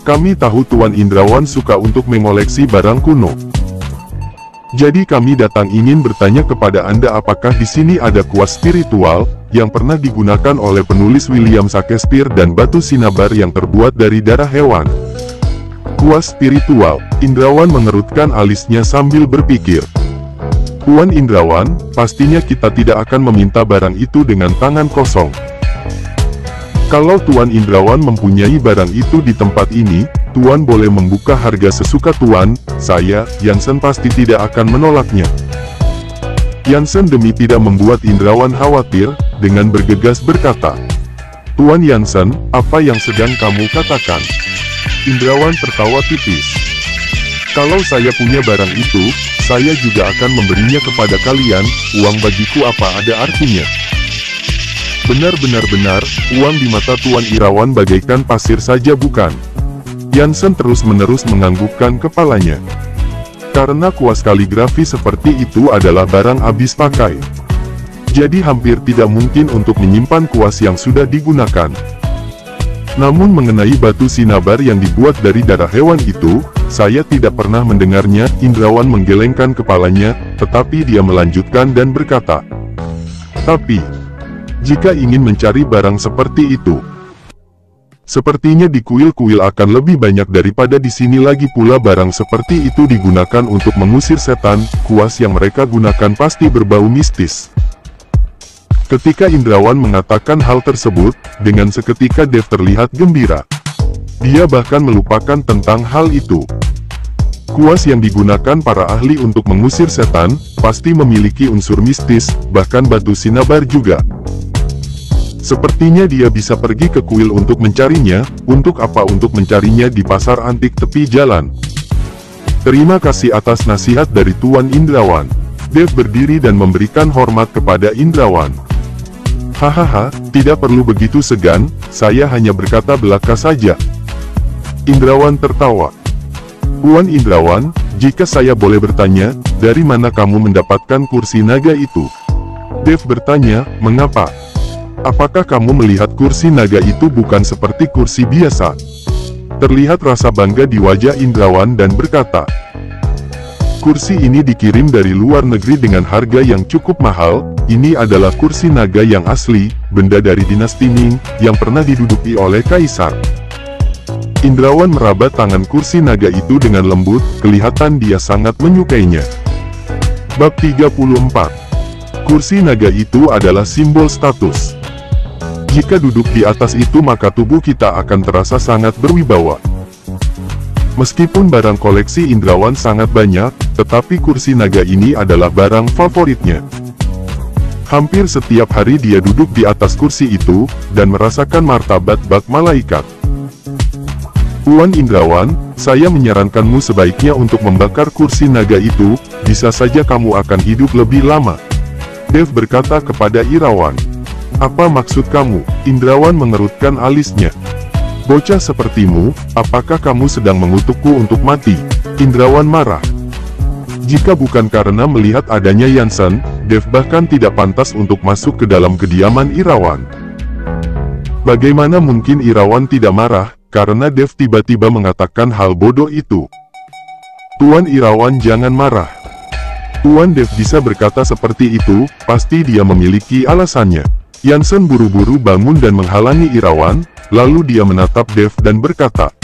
[SPEAKER 1] "Kami tahu Tuan Indrawan suka untuk mengoleksi barang kuno. Jadi kami datang ingin bertanya kepada Anda apakah di sini ada kuas spiritual, yang pernah digunakan oleh penulis William Shakespeare dan batu sinabar yang terbuat dari darah hewan." "Kuas spiritual," Indrawan mengerutkan alisnya sambil berpikir. "Tuan Indrawan, pastinya kita tidak akan meminta barang itu dengan tangan kosong. Kalau Tuan Indrawan mempunyai barang itu di tempat ini, Tuan boleh membuka harga sesuka Tuan. Saya, Yansen, pasti tidak akan menolaknya." Yansen demi tidak membuat Indrawan khawatir, dengan bergegas berkata, "Tuan Yansen, apa yang sedang kamu katakan?" Indrawan tertawa tipis. "Kalau saya punya barang itu, saya juga akan memberinya kepada kalian. Uang bagiku apa ada artinya? Benar-benar, uang di mata Tuan Indrawan bagaikan pasir saja bukan?" Yansen terus-menerus menganggukkan kepalanya. Karena kuas kaligrafi seperti itu adalah barang habis pakai. Jadi hampir tidak mungkin untuk menyimpan kuas yang sudah digunakan. Namun mengenai batu sinabar yang dibuat dari darah hewan itu, saya tidak pernah mendengarnya. Indrawan menggelengkan kepalanya, tetapi dia melanjutkan dan berkata, "Tapi, jika ingin mencari barang seperti itu, Sepertinya di kuil-kuil akan lebih banyak daripada di sini, lagi pula barang seperti itu digunakan untuk mengusir setan, kuas yang mereka gunakan pasti berbau mistis. Ketika Indrawan mengatakan hal tersebut, dengan seketika Dev terlihat gembira. Dia bahkan melupakan tentang hal itu. Kuas yang digunakan para ahli untuk mengusir setan, pasti memiliki unsur mistis, bahkan batu sinabar juga. Sepertinya dia bisa pergi ke kuil untuk mencarinya. Untuk apa untuk mencarinya di pasar antik tepi jalan? Terima kasih atas nasihat dari Tuan Indrawan. Dev berdiri dan memberikan hormat kepada Indrawan. Hahaha, tidak perlu begitu segan, saya hanya berkata belaka saja. Indrawan tertawa. Tuan Indrawan, jika saya boleh bertanya, dari mana kamu mendapatkan kursi naga itu? Dev bertanya, mengapa? Apakah kamu melihat kursi naga itu bukan seperti kursi biasa? Terlihat rasa bangga di wajah Indrawan dan berkata, kursi ini dikirim dari luar negeri dengan harga yang cukup mahal. Ini adalah kursi naga yang asli, benda dari dinasti Ming, yang pernah diduduki oleh Kaisar. Indrawan meraba tangan kursi naga itu dengan lembut, kelihatan dia sangat menyukainya. Bab 34. Kursi naga itu adalah simbol status. Jika duduk di atas itu maka tubuh kita akan terasa sangat berwibawa. Meskipun barang koleksi Indrawan sangat banyak, tetapi kursi naga ini adalah barang favoritnya. Hampir setiap hari dia duduk di atas kursi itu, dan merasakan martabat bak malaikat. Tuan Indrawan, saya menyarankanmu sebaiknya untuk membakar kursi naga itu, bisa saja kamu akan hidup lebih lama. Dev berkata kepada Irawan. Apa maksud kamu? Indrawan mengerutkan alisnya. Bocah sepertimu, apakah kamu sedang mengutukku untuk mati? Indrawan marah. Jika bukan karena melihat adanya Yansen, Dev bahkan tidak pantas untuk masuk ke dalam kediaman Irawan. Bagaimana mungkin Irawan tidak marah, karena Dev tiba-tiba mengatakan hal bodoh itu? Tuan Irawan jangan marah. Tuan Dev bisa berkata seperti itu, pasti dia memiliki alasannya. Yansen buru-buru bangun dan menghalangi Irawan, lalu dia menatap Dev dan berkata,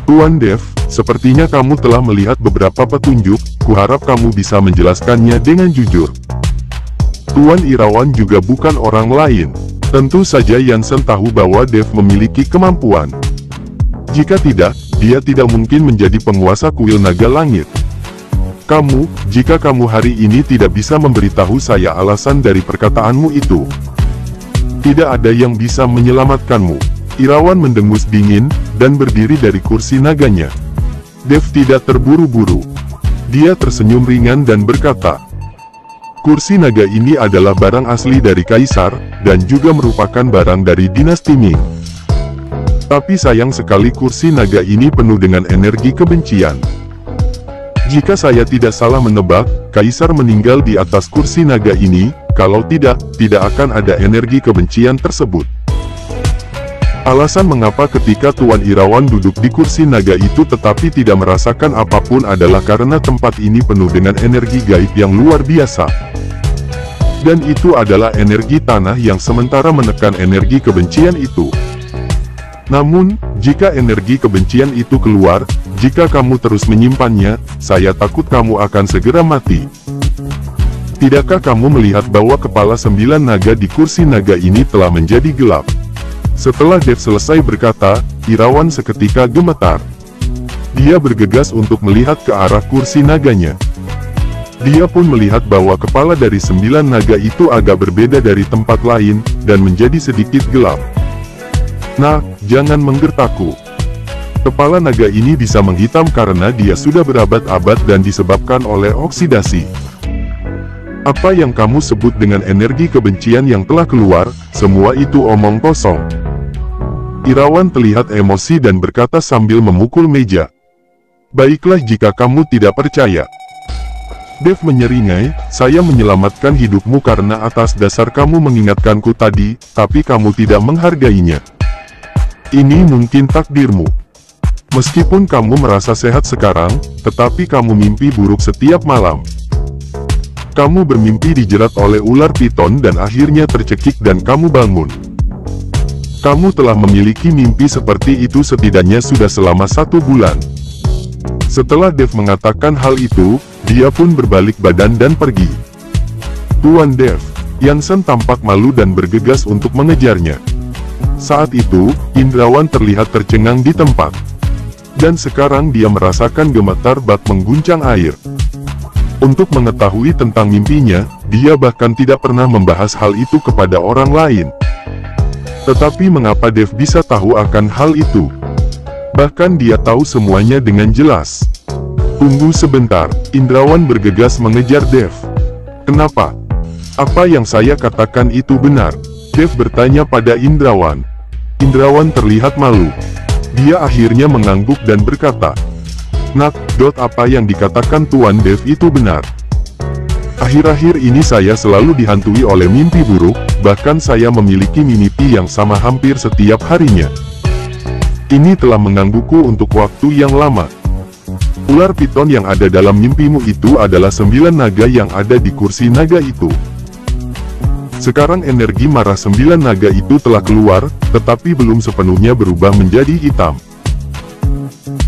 [SPEAKER 1] Tuan Dev, sepertinya kamu telah melihat beberapa petunjuk, kuharap kamu bisa menjelaskannya dengan jujur. Tuan Irawan juga bukan orang lain. Tentu saja Yansen tahu bahwa Dev memiliki kemampuan. Jika tidak, dia tidak mungkin menjadi penguasa kuil naga langit. Jika kamu hari ini tidak bisa memberitahu saya alasan dari perkataanmu itu, tidak ada yang bisa menyelamatkanmu. Irawan mendengus dingin, dan berdiri dari kursi naganya. Dev tidak terburu-buru. Dia tersenyum ringan dan berkata, kursi naga ini adalah barang asli dari Kaisar, dan juga merupakan barang dari dinasti Ming. Tapi sayang sekali kursi naga ini penuh dengan energi kebencian. Jika saya tidak salah menebak, Kaisar meninggal di atas kursi naga ini, kalau tidak akan ada energi kebencian tersebut. Alasan mengapa ketika Tuan Irawan duduk di kursi naga itu tetapi tidak merasakan apapun adalah karena tempat ini penuh dengan energi gaib yang luar biasa. Dan itu adalah energi tanah yang sementara menekan energi kebencian itu. Namun, jika energi kebencian itu keluar, jika kamu terus menyimpannya, saya takut kamu akan segera mati. Tidakkah kamu melihat bahwa kepala 9 naga di kursi naga ini telah menjadi gelap? Setelah Dev selesai berkata, Irawan seketika gemetar. Dia bergegas untuk melihat ke arah kursi naganya. Dia pun melihat bahwa kepala dari 9 naga itu agak berbeda dari tempat lain, dan menjadi sedikit gelap. Nah, jangan menggertakku. Kepala naga ini bisa menghitam karena dia sudah berabad-abad dan disebabkan oleh oksidasi. Apa yang kamu sebut dengan energi kebencian yang telah keluar, semua itu omong kosong. Irawan terlihat emosi dan berkata sambil memukul meja. Baiklah jika kamu tidak percaya. Dev menyeringai, saya menyelamatkan hidupmu karena atas dasar kamu mengingatkanku tadi, tapi kamu tidak menghargainya. Ini mungkin takdirmu. Meskipun kamu merasa sehat sekarang, tetapi kamu mimpi buruk setiap malam. Kamu bermimpi dijerat oleh ular piton dan akhirnya tercekik dan kamu bangun. Kamu telah memiliki mimpi seperti itu setidaknya sudah selama 1 bulan. Setelah Dev mengatakan hal itu, dia pun berbalik badan dan pergi. Tuan Dev, Yansen tampak malu dan bergegas untuk mengejarnya. Saat itu, Indrawan terlihat tercengang di tempat. Dan sekarang dia merasakan gemetar bak mengguncang air. Untuk mengetahui tentang mimpinya, dia bahkan tidak pernah membahas hal itu kepada orang lain. Tetapi mengapa Dev bisa tahu akan hal itu? Bahkan dia tahu semuanya dengan jelas. Tunggu sebentar, Indrawan bergegas mengejar Dev. Kenapa? Apa yang saya katakan itu benar? Dev bertanya pada Indrawan. Indrawan terlihat malu. Dia akhirnya mengangguk dan berkata, "Nak, apa yang dikatakan Tuan Dev itu benar. Akhir-akhir ini saya selalu dihantui oleh mimpi buruk, bahkan saya memiliki mimpi yang sama hampir setiap harinya. Ini telah menggangguku untuk waktu yang lama. Ular piton yang ada dalam mimpimu itu adalah 9 naga yang ada di kursi naga itu. Sekarang energi marah 9 naga itu telah keluar, tetapi belum sepenuhnya berubah menjadi hitam.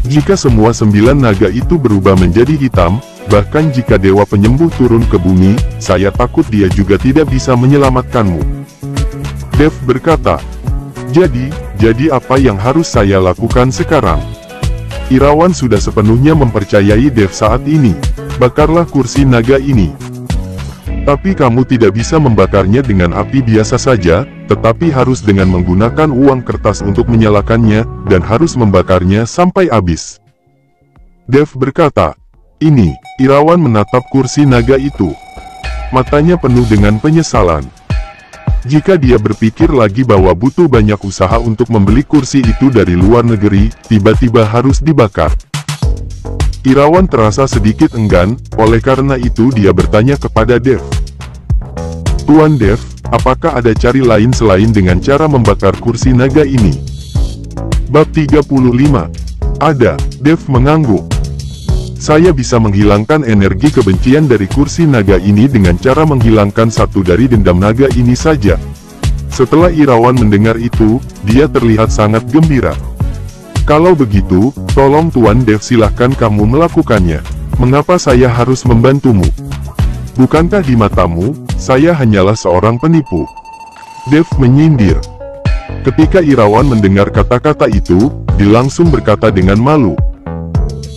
[SPEAKER 1] Jika semua 9 naga itu berubah menjadi hitam, bahkan jika Dewa Penyembuh turun ke bumi, saya takut dia juga tidak bisa menyelamatkanmu." Dev berkata, Jadi apa yang harus saya lakukan sekarang?" Irawan sudah sepenuhnya mempercayai Dev saat ini. "Bakarlah kursi naga ini. Tapi kamu tidak bisa membakarnya dengan api biasa saja, tetapi harus dengan menggunakan uang kertas untuk menyalakannya, dan harus membakarnya sampai habis." Dev berkata, "Ini." Irawan menatap kursi naga itu. Matanya penuh dengan penyesalan. Jika dia berpikir lagi bahwa butuh banyak usaha untuk membeli kursi itu dari luar negeri, tiba-tiba harus dibakar. Irawan terasa sedikit enggan, oleh karena itu dia bertanya kepada Dev. "Tuan Dev, apakah ada cara lain selain dengan cara membakar kursi naga ini?" Bab 35. Ada. Dev mengangguk. "Saya bisa menghilangkan energi kebencian dari kursi naga ini dengan cara menghilangkan satu dari dendam naga ini saja." Setelah Irawan mendengar itu, dia terlihat sangat gembira. "Kalau begitu, tolong Tuan Dev, silahkan kamu melakukannya. Mengapa saya harus membantumu? Bukankah di matamu, saya hanyalah seorang penipu?" Dev menyindir. Ketika Irawan mendengar kata-kata itu, dia langsung berkata dengan malu,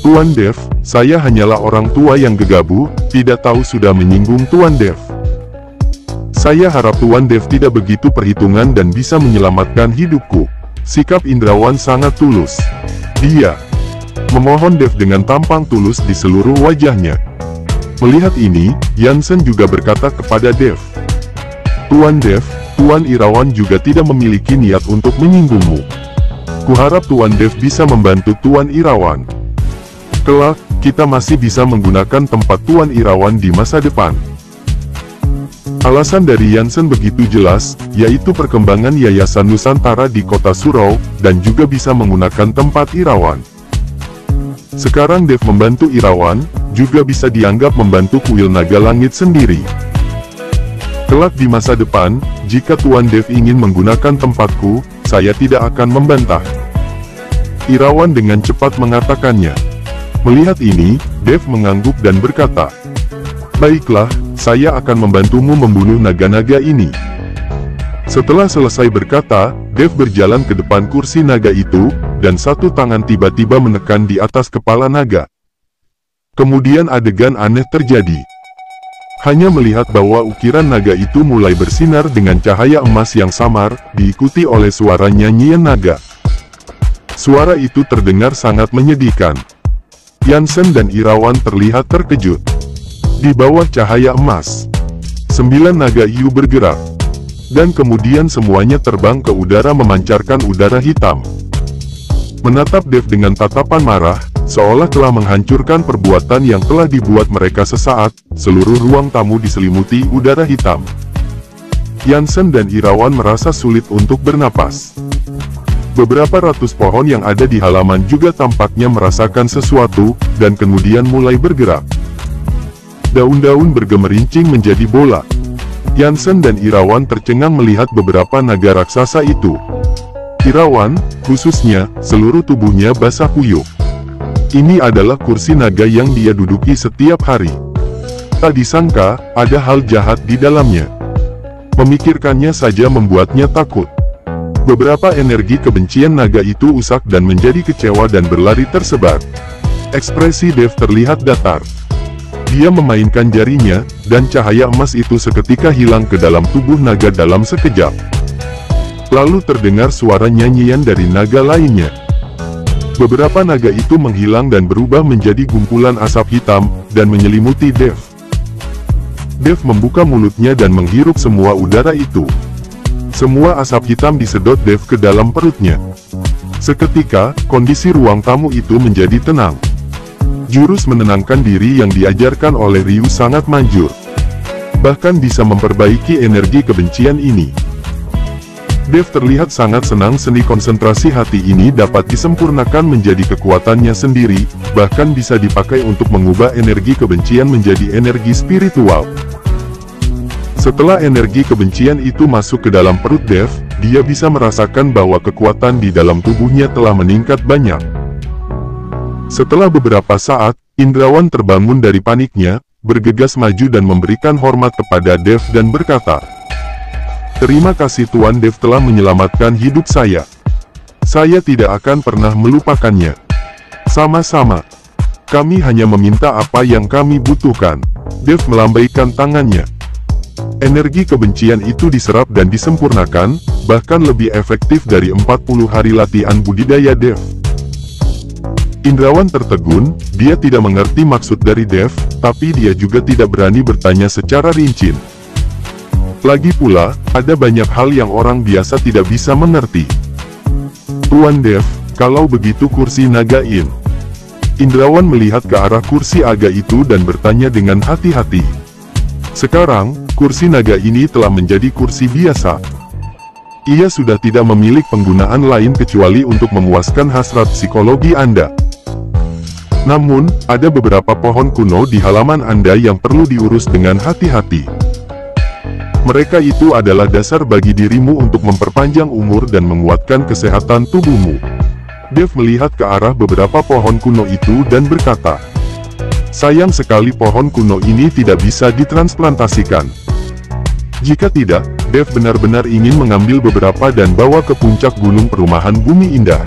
[SPEAKER 1] "Tuan Dev, saya hanyalah orang tua yang gegabah, tidak tahu sudah menyinggung Tuan Dev. Saya harap Tuan Dev tidak begitu perhitungan dan bisa menyelamatkan hidupku." Sikap Indrawan sangat tulus. Dia memohon Dev dengan tampang tulus di seluruh wajahnya. Melihat ini, Yansen juga berkata kepada Dev, "Tuan Dev, Tuan Irawan juga tidak memiliki niat untuk menyinggungmu. Kuharap Tuan Dev bisa membantu Tuan Irawan. Kelak, kita masih bisa menggunakan tempat Tuan Irawan di masa depan." Alasan dari Yansen begitu jelas, yaitu perkembangan Yayasan Nusantara di kota Surau, dan juga bisa menggunakan tempat Irawan. Sekarang Dev membantu Irawan, juga bisa dianggap membantu kuil naga langit sendiri. Kelak di masa depan, jika Tuan Dev ingin menggunakan tempatku, saya tidak akan membantah. Irawan dengan cepat mengatakannya. Melihat ini, Dev mengangguk dan berkata, "Baiklah, saya akan membantumu membunuh naga-naga ini." Setelah selesai berkata, Dev berjalan ke depan kursi naga itu, dan satu tangan tiba-tiba menekan di atas kepala naga. Kemudian adegan aneh terjadi. Hanya melihat bahwa ukiran naga itu mulai bersinar dengan cahaya emas yang samar, diikuti oleh suara nyanyian naga. Suara itu terdengar sangat menyedihkan. Yansen dan Irawan terlihat terkejut. Di bawah cahaya emas, 9 naga hiu bergerak. Dan kemudian semuanya terbang ke udara memancarkan udara hitam. Menatap Dev dengan tatapan marah, seolah telah menghancurkan perbuatan yang telah dibuat mereka sesaat, seluruh ruang tamu diselimuti udara hitam. Yansen dan Irawan merasa sulit untuk bernapas. Beberapa ratus pohon yang ada di halaman juga tampaknya merasakan sesuatu, dan kemudian mulai bergerak. Daun-daun bergemerincing menjadi bola. Yansen dan Irawan tercengang melihat beberapa naga raksasa itu. Irawan, khususnya, seluruh tubuhnya basah kuyup. Ini adalah kursi naga yang dia duduki setiap hari. Tak disangka, ada hal jahat di dalamnya. Memikirkannya saja membuatnya takut. Beberapa energi kebencian naga itu usak dan menjadi kecewa dan berlari tersebar. Ekspresi Dev terlihat datar. Dia memainkan jarinya, dan cahaya emas itu seketika hilang ke dalam tubuh naga dalam sekejap. Lalu terdengar suara nyanyian dari naga lainnya. Beberapa naga itu menghilang dan berubah menjadi gumpulan asap hitam, dan menyelimuti Dev. Dev membuka mulutnya dan menghirup semua udara itu. Semua asap hitam disedot Dev ke dalam perutnya. Seketika, kondisi ruang tamu itu menjadi tenang. Jurus menenangkan diri yang diajarkan oleh Ryu sangat manjur. Bahkan bisa memperbaiki energi kebencian ini. Dev terlihat sangat senang seni konsentrasi hati ini dapat disempurnakan menjadi kekuatannya sendiri, bahkan bisa dipakai untuk mengubah energi kebencian menjadi energi spiritual. Setelah energi kebencian itu masuk ke dalam perut Dev, dia bisa merasakan bahwa kekuatan di dalam tubuhnya telah meningkat banyak. Setelah beberapa saat, Indrawan terbangun dari paniknya, bergegas maju dan memberikan hormat kepada Dev dan berkata, "Terima kasih Tuan Dev telah menyelamatkan hidup saya. Saya tidak akan pernah melupakannya. Sama-sama. Kami hanya meminta apa yang kami butuhkan." Dev melambaikan tangannya. Energi kebencian itu diserap dan disempurnakan, bahkan lebih efektif dari 40 hari latihan budidaya Dev. Indrawan tertegun, dia tidak mengerti maksud dari Dev, tapi dia juga tidak berani bertanya secara rinci. Lagi pula, ada banyak hal yang orang biasa tidak bisa mengerti. "Tuan Dev, kalau begitu kursi nagain." Indrawan melihat ke arah kursi naga itu dan bertanya dengan hati-hati. Sekarang, kursi naga ini telah menjadi kursi biasa. Ia sudah tidak memiliki penggunaan lain kecuali untuk memuaskan hasrat psikologi Anda. Namun, ada beberapa pohon kuno di halaman Anda yang perlu diurus dengan hati-hati. Mereka itu adalah dasar bagi dirimu untuk memperpanjang umur dan menguatkan kesehatan tubuhmu. Dev melihat ke arah beberapa pohon kuno itu dan berkata, "Sayang sekali pohon kuno ini tidak bisa ditransplantasikan. Jika tidak, Dev benar-benar ingin mengambil beberapa dan bawa ke puncak gunung perumahan Bumi Indah.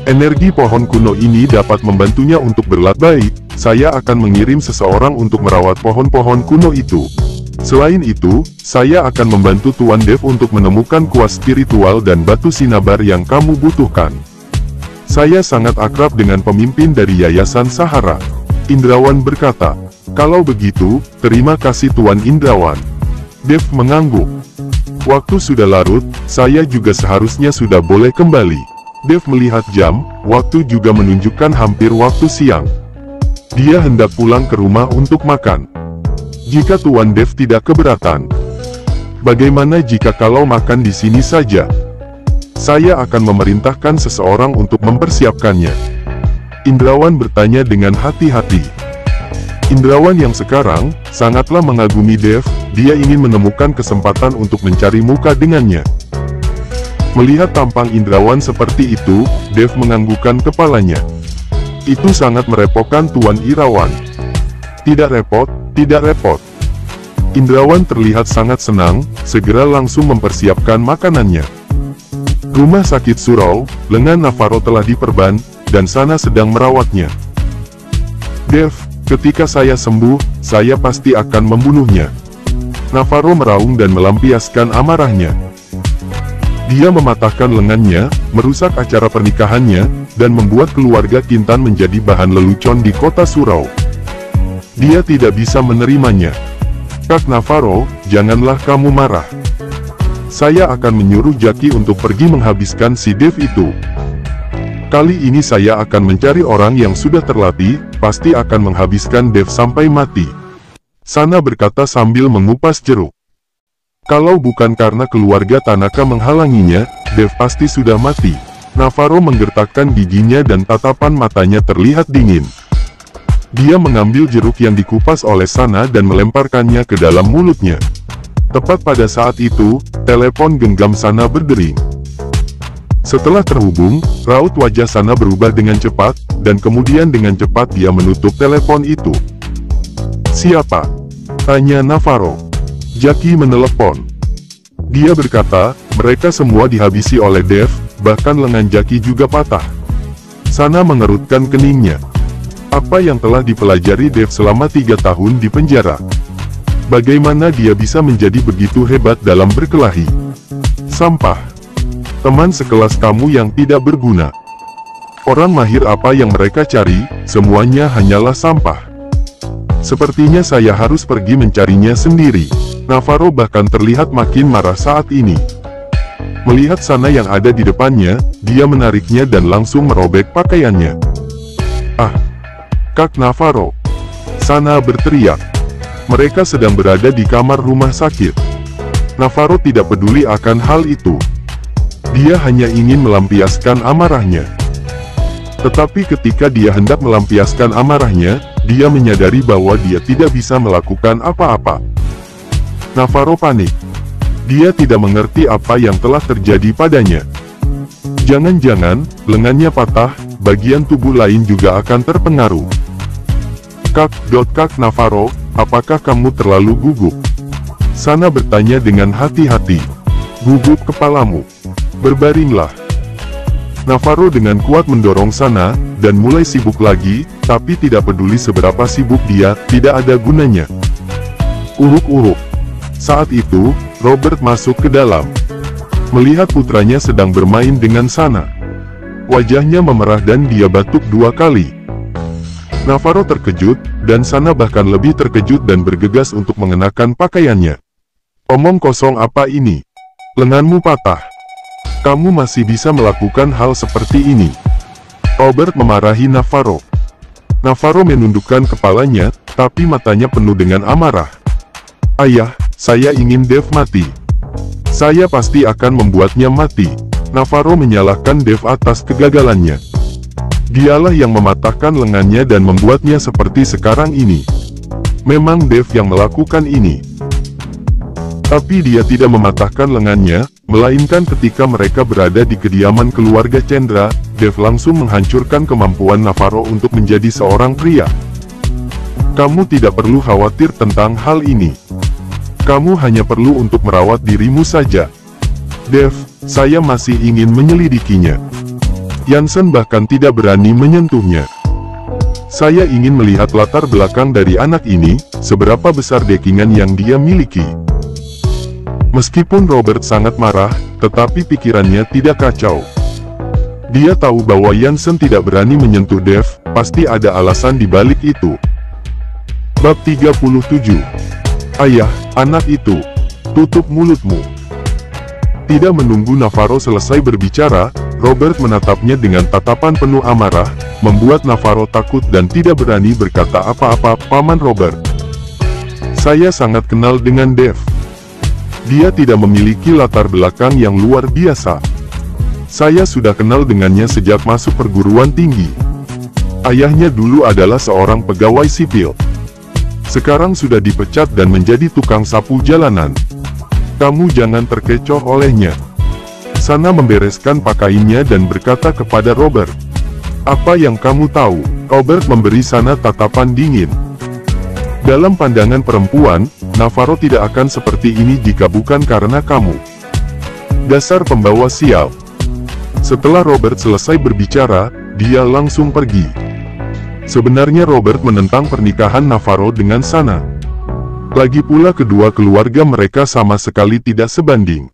[SPEAKER 1] Energi pohon kuno ini dapat membantunya untuk berlatih. Saya akan mengirim seseorang untuk merawat pohon-pohon kuno itu. Selain itu, saya akan membantu Tuan Dev untuk menemukan kuas spiritual dan batu sinabar yang kamu butuhkan. Saya sangat akrab dengan pemimpin dari Yayasan Sahara." Indrawan berkata, "Kalau begitu, terima kasih Tuan Indrawan." Dev mengangguk. "Waktu sudah larut, saya juga seharusnya sudah boleh kembali." Dev melihat jam, waktu juga menunjukkan hampir waktu siang. Dia hendak pulang ke rumah untuk makan. "Jika Tuan Dev tidak keberatan, bagaimana jika kalau makan di sini saja? Saya akan memerintahkan seseorang untuk mempersiapkannya." Indrawan bertanya dengan hati-hati. Indrawan yang sekarang sangatlah mengagumi Dev, dia ingin menemukan kesempatan untuk mencari muka dengannya. Melihat tampang Indrawan seperti itu, Dev menganggukkan kepalanya. Itu sangat merepotkan Tuan Irawan. "Tidak repot, tidak repot." Indrawan terlihat sangat senang, segera langsung mempersiapkan makanannya. Rumah sakit Surau, lengan Navarro telah diperban, dan Sana sedang merawatnya. "Dev, ketika saya sembuh, saya pasti akan membunuhnya." Navarro meraung dan melampiaskan amarahnya. Dia mematahkan lengannya, merusak acara pernikahannya, dan membuat keluarga Kintan menjadi bahan lelucon di kota Surau. Dia tidak bisa menerimanya. "Kak Navarro, janganlah kamu marah. Saya akan menyuruh Jaki untuk pergi menghabiskan si Dev itu. Kali ini saya akan mencari orang yang sudah terlatih, pasti akan menghabiskan Dev sampai mati." Sana berkata sambil mengupas jeruk. "Kalau bukan karena keluarga Tanaka menghalanginya, Dev pasti sudah mati." Navarro menggertakkan giginya dan tatapan matanya terlihat dingin. Dia mengambil jeruk yang dikupas oleh Sana dan melemparkannya ke dalam mulutnya. Tepat pada saat itu, telepon genggam Sana berdering. Setelah terhubung, raut wajah Sana berubah dengan cepat, dan kemudian dengan cepat dia menutup telepon itu. "Siapa?" tanya Navarro. "Jackie menelepon." Dia berkata, "Mereka semua dihabisi oleh Dev, bahkan lengan Jackie juga patah." Sana mengerutkan keningnya. Apa yang telah dipelajari Dev selama 3 tahun di penjara? Bagaimana dia bisa menjadi begitu hebat dalam berkelahi? Sampah. Teman sekelas kamu yang tidak berguna. Orang mahir apa yang mereka cari, semuanya hanyalah sampah. Sepertinya saya harus pergi mencarinya sendiri. Navarro bahkan terlihat makin marah saat ini. Melihat Sana yang ada di depannya, dia menariknya dan langsung merobek pakaiannya. "Ah, Kak Navarro!" Sana berteriak. Mereka sedang berada di kamar rumah sakit. Navarro tidak peduli akan hal itu. Dia hanya ingin melampiaskan amarahnya. Tetapi ketika dia hendak melampiaskan amarahnya, dia menyadari bahwa dia tidak bisa melakukan apa-apa. Navarro panik. Dia tidak mengerti apa yang telah terjadi padanya. Jangan-jangan, lengannya patah, bagian tubuh lain juga akan terpengaruh. Kak Navarro, apakah kamu terlalu gugup?" Sana bertanya dengan hati-hati. "Gugup kepalamu. Berbaringlah." Navarro dengan kuat mendorong Sana, dan mulai sibuk lagi, tapi tidak peduli seberapa sibuk dia, tidak ada gunanya. Uruk-uruk. Saat itu, Robert masuk ke dalam. Melihat putranya sedang bermain dengan Sana. Wajahnya memerah dan dia batuk 2 kali. Navarro terkejut, dan Sana bahkan lebih terkejut dan bergegas untuk mengenakan pakaiannya. "Omong kosong apa ini? Lenganmu patah. Kamu masih bisa melakukan hal seperti ini?" Robert memarahi Navarro. Navarro menundukkan kepalanya, tapi matanya penuh dengan amarah. "Ayah, saya ingin Dev mati. Saya pasti akan membuatnya mati." Navarro menyalahkan Dev atas kegagalannya. Dialah yang mematahkan lengannya dan membuatnya seperti sekarang ini. Memang Dev yang melakukan ini. Tapi dia tidak mematahkan lengannya, melainkan ketika mereka berada di kediaman keluarga Chandra, Dev langsung menghancurkan kemampuan Navarro untuk menjadi seorang pria. "Kamu tidak perlu khawatir tentang hal ini. Kamu hanya perlu untuk merawat dirimu saja. Dev, saya masih ingin menyelidikinya. Jansen bahkan tidak berani menyentuhnya. Saya ingin melihat latar belakang dari anak ini, seberapa besar backingan yang dia miliki." Meskipun Robert sangat marah, tetapi pikirannya tidak kacau. Dia tahu bahwa Jansen tidak berani menyentuh Dev, pasti ada alasan di balik itu. Bab 37. "Ayah, anak itu, tutup mulutmu." Tidak menunggu Navarro selesai berbicara, Robert menatapnya dengan tatapan penuh amarah, membuat Navarro takut dan tidak berani berkata apa-apa. "Paman Robert, saya sangat kenal dengan Dev. Dia tidak memiliki latar belakang yang luar biasa. Saya sudah kenal dengannya sejak masuk perguruan tinggi. Ayahnya dulu adalah seorang pegawai sipil. Sekarang sudah dipecat dan menjadi tukang sapu jalanan. Kamu jangan terkecoh olehnya." Sana membereskan pakaiannya dan berkata kepada Robert, "Apa yang kamu tahu?" Robert memberi Sana tatapan dingin. "Dalam pandangan perempuan, Navarro tidak akan seperti ini jika bukan karena kamu. Dasar pembawa sial." Setelah Robert selesai berbicara, dia langsung pergi. Sebenarnya Robert menentang pernikahan Navarro dengan Sana. Lagi pula kedua keluarga mereka sama sekali tidak sebanding.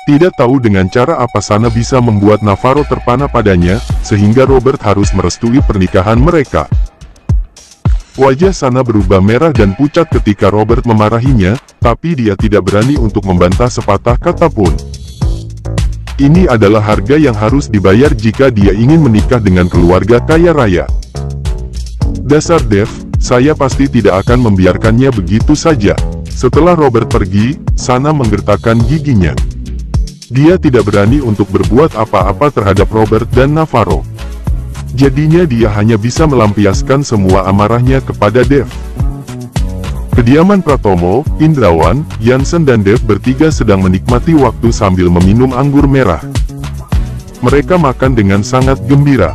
[SPEAKER 1] Tidak tahu dengan cara apa Sana bisa membuat Navarro terpana padanya, sehingga Robert harus merestui pernikahan mereka. Wajah Sana berubah merah dan pucat ketika Robert memarahinya, tapi dia tidak berani untuk membantah sepatah kata pun. Ini adalah harga yang harus dibayar jika dia ingin menikah dengan keluarga kaya raya. "Dasar Dev, saya pasti tidak akan membiarkannya begitu saja." Setelah Robert pergi, Sana menggertakkan giginya. Dia tidak berani untuk berbuat apa-apa terhadap Robert dan Navarro. Jadinya dia hanya bisa melampiaskan semua amarahnya kepada Dev. Kediaman Pratomo, Indrawan, Jansen dan Dev bertiga sedang menikmati waktu sambil meminum anggur merah. Mereka makan dengan sangat gembira.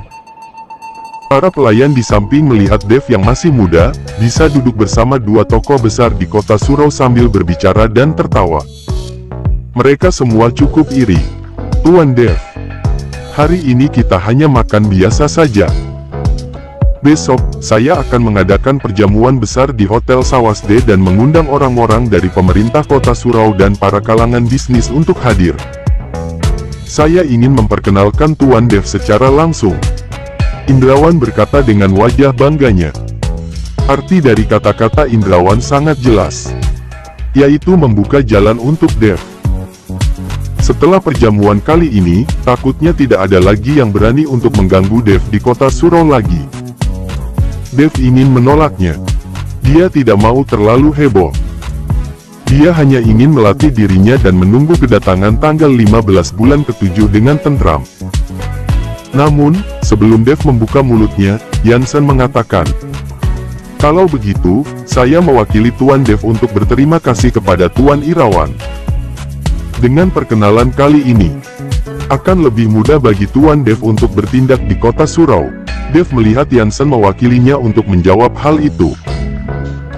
[SPEAKER 1] Para pelayan di samping melihat Dev yang masih muda, bisa duduk bersama dua tokoh besar di kota surau sambil berbicara dan tertawa. Mereka semua cukup iri. "Tuan Dev, hari ini kita hanya makan biasa saja. Besok, saya akan mengadakan perjamuan besar di Hotel Sawasde dan mengundang orang-orang dari pemerintah kota surau dan para kalangan bisnis untuk hadir. Saya ingin memperkenalkan Tuan Dev secara langsung." Indrawan berkata dengan wajah bangganya. Arti dari kata-kata Indrawan sangat jelas, yaitu membuka jalan untuk Dev. Setelah perjamuan kali ini, takutnya tidak ada lagi yang berani untuk mengganggu Dev di kota surau lagi. Dev ingin menolaknya. Dia tidak mau terlalu heboh. Dia hanya ingin melatih dirinya dan menunggu kedatangan tanggal 15 bulan ke-7 dengan tentram. Namun, sebelum Dev membuka mulutnya, Yansen mengatakan, "Kalau begitu, saya mewakili Tuan Dev untuk berterima kasih kepada Tuan Irawan. Dengan perkenalan kali ini, akan lebih mudah bagi Tuan Dev untuk bertindak di kota surau." Dev melihat Yansen mewakilinya untuk menjawab hal itu.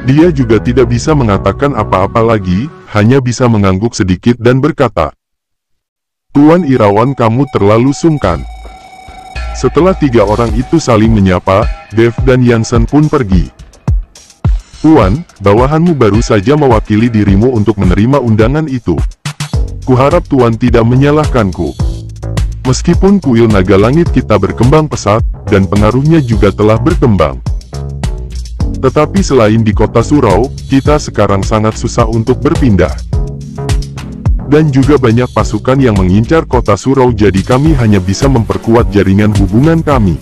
[SPEAKER 1] Dia juga tidak bisa mengatakan apa-apa lagi, hanya bisa mengangguk sedikit dan berkata, "Tuan Irawan, kamu terlalu sungkan." Setelah tiga orang itu saling menyapa, Dev dan Yansen pun pergi. "Tuan, bawahanmu baru saja mewakili dirimu untuk menerima undangan itu. Kuharap Tuan tidak menyalahkanku. Meskipun kuil naga langit kita berkembang pesat, dan pengaruhnya juga telah berkembang. Tetapi selain di kota surau, kita sekarang sangat susah untuk berpindah. Dan juga banyak pasukan yang mengincar kota surau, jadi kami hanya bisa memperkuat jaringan hubungan kami."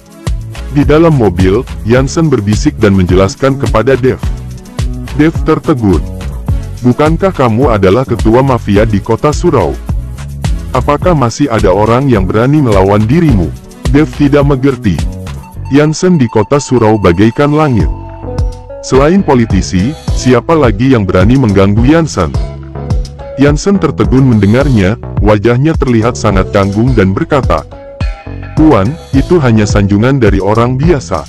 [SPEAKER 1] Di dalam mobil, Yansen berbisik dan menjelaskan kepada Dev. Dev tertegun. "Bukankah kamu adalah ketua mafia di kota surau? Apakah masih ada orang yang berani melawan dirimu?" Dev tidak mengerti. Yansen di kota surau bagaikan langit. Selain politisi, siapa lagi yang berani mengganggu Yansen? Yansen tertegun mendengarnya, wajahnya terlihat sangat canggung dan berkata, "Tuan, itu hanya sanjungan dari orang biasa.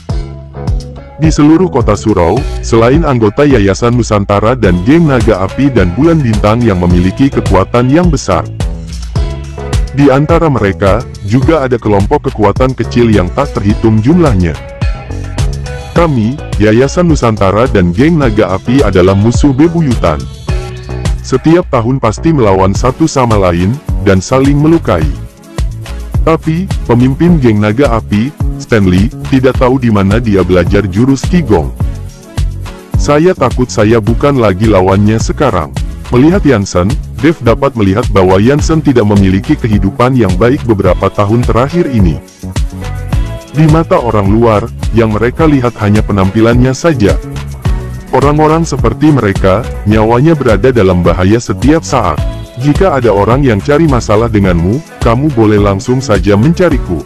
[SPEAKER 1] Di seluruh kota surau, selain anggota Yayasan Nusantara dan geng Naga Api dan Bulan Bintang yang memiliki kekuatan yang besar. Di antara mereka, juga ada kelompok kekuatan kecil yang tak terhitung jumlahnya. Kami, Yayasan Nusantara dan geng Naga Api adalah musuh bebuyutan. Setiap tahun pasti melawan satu sama lain, dan saling melukai. Tapi, pemimpin geng Naga Api, Stanley, tidak tahu di mana dia belajar jurus Qigong. Saya takut saya bukan lagi lawannya sekarang." Melihat Yansen, Dev dapat melihat bahwa Yansen tidak memiliki kehidupan yang baik beberapa tahun terakhir ini. Di mata orang luar, yang mereka lihat hanya penampilannya saja. Orang-orang seperti mereka, nyawanya berada dalam bahaya setiap saat. Jika ada orang yang cari masalah denganmu, kamu boleh langsung saja mencariku."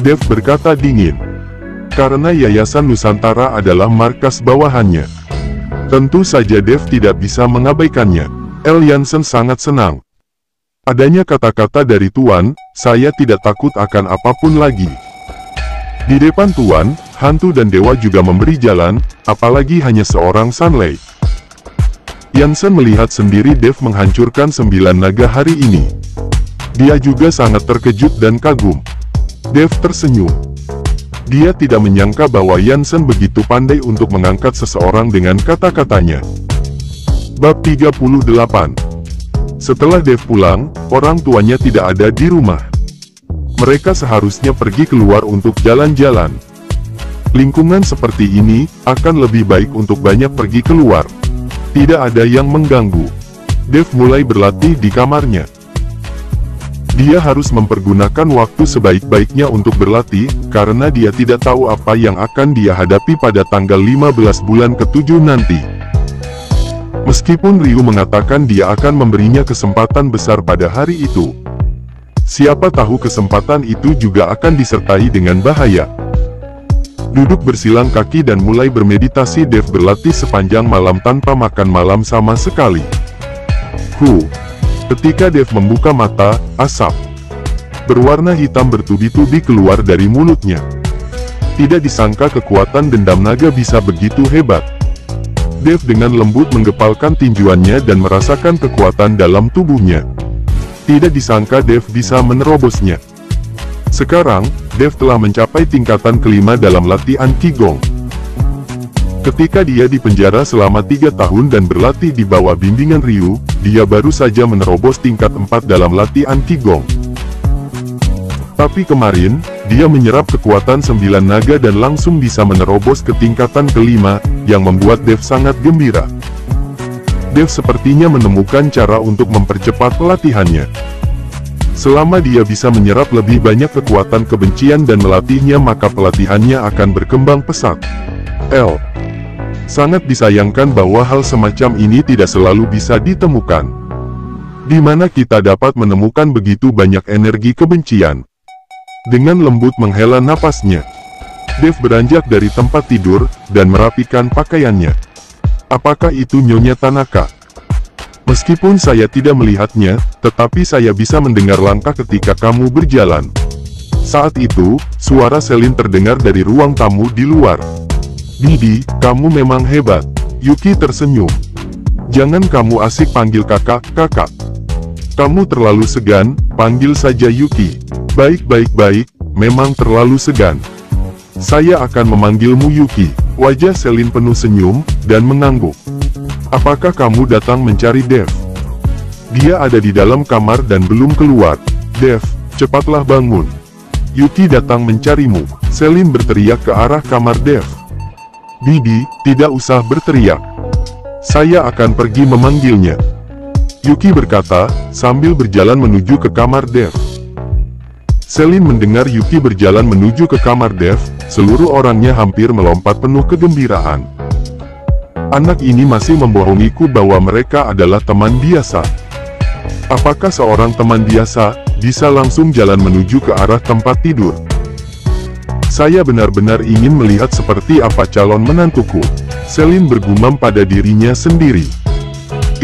[SPEAKER 1] Dev berkata dingin. Karena Yayasan Nusantara adalah markas bawahannya, tentu saja Dev tidak bisa mengabaikannya. Yansen sangat senang. Adanya kata-kata dari Tuan, "Saya tidak takut akan apapun lagi." Di depan Tuan, hantu dan dewa juga memberi jalan, apalagi hanya seorang Sanley. Yansen melihat sendiri Dev menghancurkan 9 naga hari ini. Dia juga sangat terkejut dan kagum. Dev tersenyum. Dia tidak menyangka bahwa Yansen begitu pandai untuk mengangkat seseorang dengan kata-katanya. Bab 38. Setelah Dev pulang, orang tuanya tidak ada di rumah. Mereka seharusnya pergi keluar untuk jalan-jalan. Lingkungan seperti ini, akan lebih baik untuk banyak pergi keluar. Tidak ada yang mengganggu. Dev mulai berlatih di kamarnya. Dia harus mempergunakan waktu sebaik-baiknya untuk berlatih, karena dia tidak tahu apa yang akan dia hadapi pada tanggal 15 bulan ke-7 nanti. Meskipun Ryu mengatakan dia akan memberinya kesempatan besar pada hari itu, siapa tahu kesempatan itu juga akan disertai dengan bahaya. Duduk bersilang kaki dan mulai bermeditasi, Dev berlatih sepanjang malam tanpa makan malam sama sekali. Ketika Dev membuka mata, asap berwarna hitam bertubi-tubi keluar dari mulutnya. Tidak disangka kekuatan dendam naga bisa begitu hebat. Dave dengan lembut menggepalkan tinjuannya dan merasakan kekuatan dalam tubuhnya. Tidak disangka Dave bisa menerobosnya. Sekarang, Dave telah mencapai tingkatan kelima dalam latihan Qigong. Ketika dia di penjara selama 3 tahun dan berlatih di bawah bimbingan Ryu, dia baru saja menerobos tingkat 4 dalam latihan Qigong. Tapi kemarin, dia menyerap kekuatan 9 naga dan langsung bisa menerobos ke tingkatan kelima, yang membuat Dave sangat gembira. Dave sepertinya menemukan cara untuk mempercepat pelatihannya. Selama dia bisa menyerap lebih banyak kekuatan kebencian dan melatihnya, maka pelatihannya akan berkembang pesat. Sangat disayangkan bahwa hal semacam ini tidak selalu bisa ditemukan. Di mana kita dapat menemukan begitu banyak energi kebencian. Dengan lembut menghela napasnya, Dave beranjak dari tempat tidur, dan merapikan pakaiannya. Apakah itu Nyonya Tanaka? Meskipun saya tidak melihatnya, tetapi saya bisa mendengar langkah ketika kamu berjalan. Saat itu, suara Selin terdengar dari ruang tamu di luar. Didi, kamu memang hebat. Yuki tersenyum. Jangan kamu asik panggil kakak. Kamu terlalu segan, panggil saja Yuki. Baik, memang terlalu segan. Saya akan memanggilmu Yuki. Wajah Selin penuh senyum, dan mengangguk. Apakah kamu datang mencari Dave? Dia ada di dalam kamar dan belum keluar. Dave, cepatlah bangun. Yuki datang mencarimu. Selin berteriak ke arah kamar Dave. Didi, tidak usah berteriak. Saya akan pergi memanggilnya. Yuki berkata, sambil berjalan menuju ke kamar Dave. Selin mendengar Yuki berjalan menuju ke kamar Dave, seluruh orangnya hampir melompat penuh kegembiraan. Anak ini masih membohongiku bahwa mereka adalah teman biasa. Apakah seorang teman biasa bisa langsung jalan menuju ke arah tempat tidur? Saya benar-benar ingin melihat seperti apa calon menantuku. Selin bergumam pada dirinya sendiri.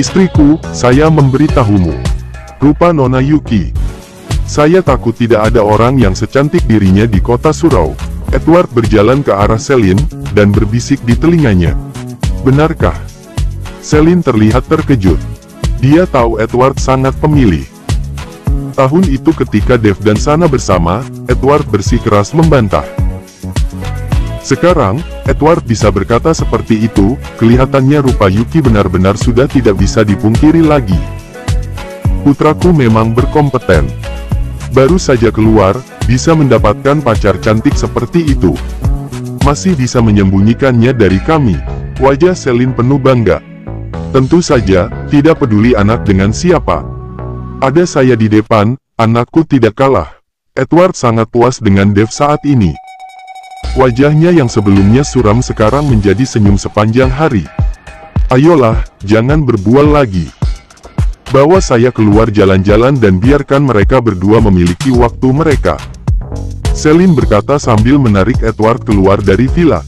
[SPEAKER 1] Istriku, saya memberitahumu. Rupa Nona Yuki. Saya takut tidak ada orang yang secantik dirinya di kota surau. Edward berjalan ke arah Selin, dan berbisik di telinganya. Benarkah? Selin terlihat terkejut. Dia tahu Edward sangat pemilih. Tahun itu ketika Dave dan Sana bersama, Edward bersikeras membantah. Sekarang, Edward bisa berkata seperti itu, kelihatannya rupa Yuki benar-benar sudah tidak bisa dipungkiri lagi. Putraku memang berkompeten. Baru saja keluar, bisa mendapatkan pacar cantik seperti itu. Masih bisa menyembunyikannya dari kami. Wajah Selin penuh bangga. Tentu saja, tidak peduli anak dengan siapa. Ada saya di depan, anakku tidak kalah. Edward sangat puas dengan Dave saat ini. Wajahnya yang sebelumnya suram sekarang menjadi senyum sepanjang hari. Ayolah, jangan berbual lagi. Bawa saya keluar jalan-jalan dan biarkan mereka berdua memiliki waktu mereka. Selin berkata sambil menarik Edward keluar dari villa.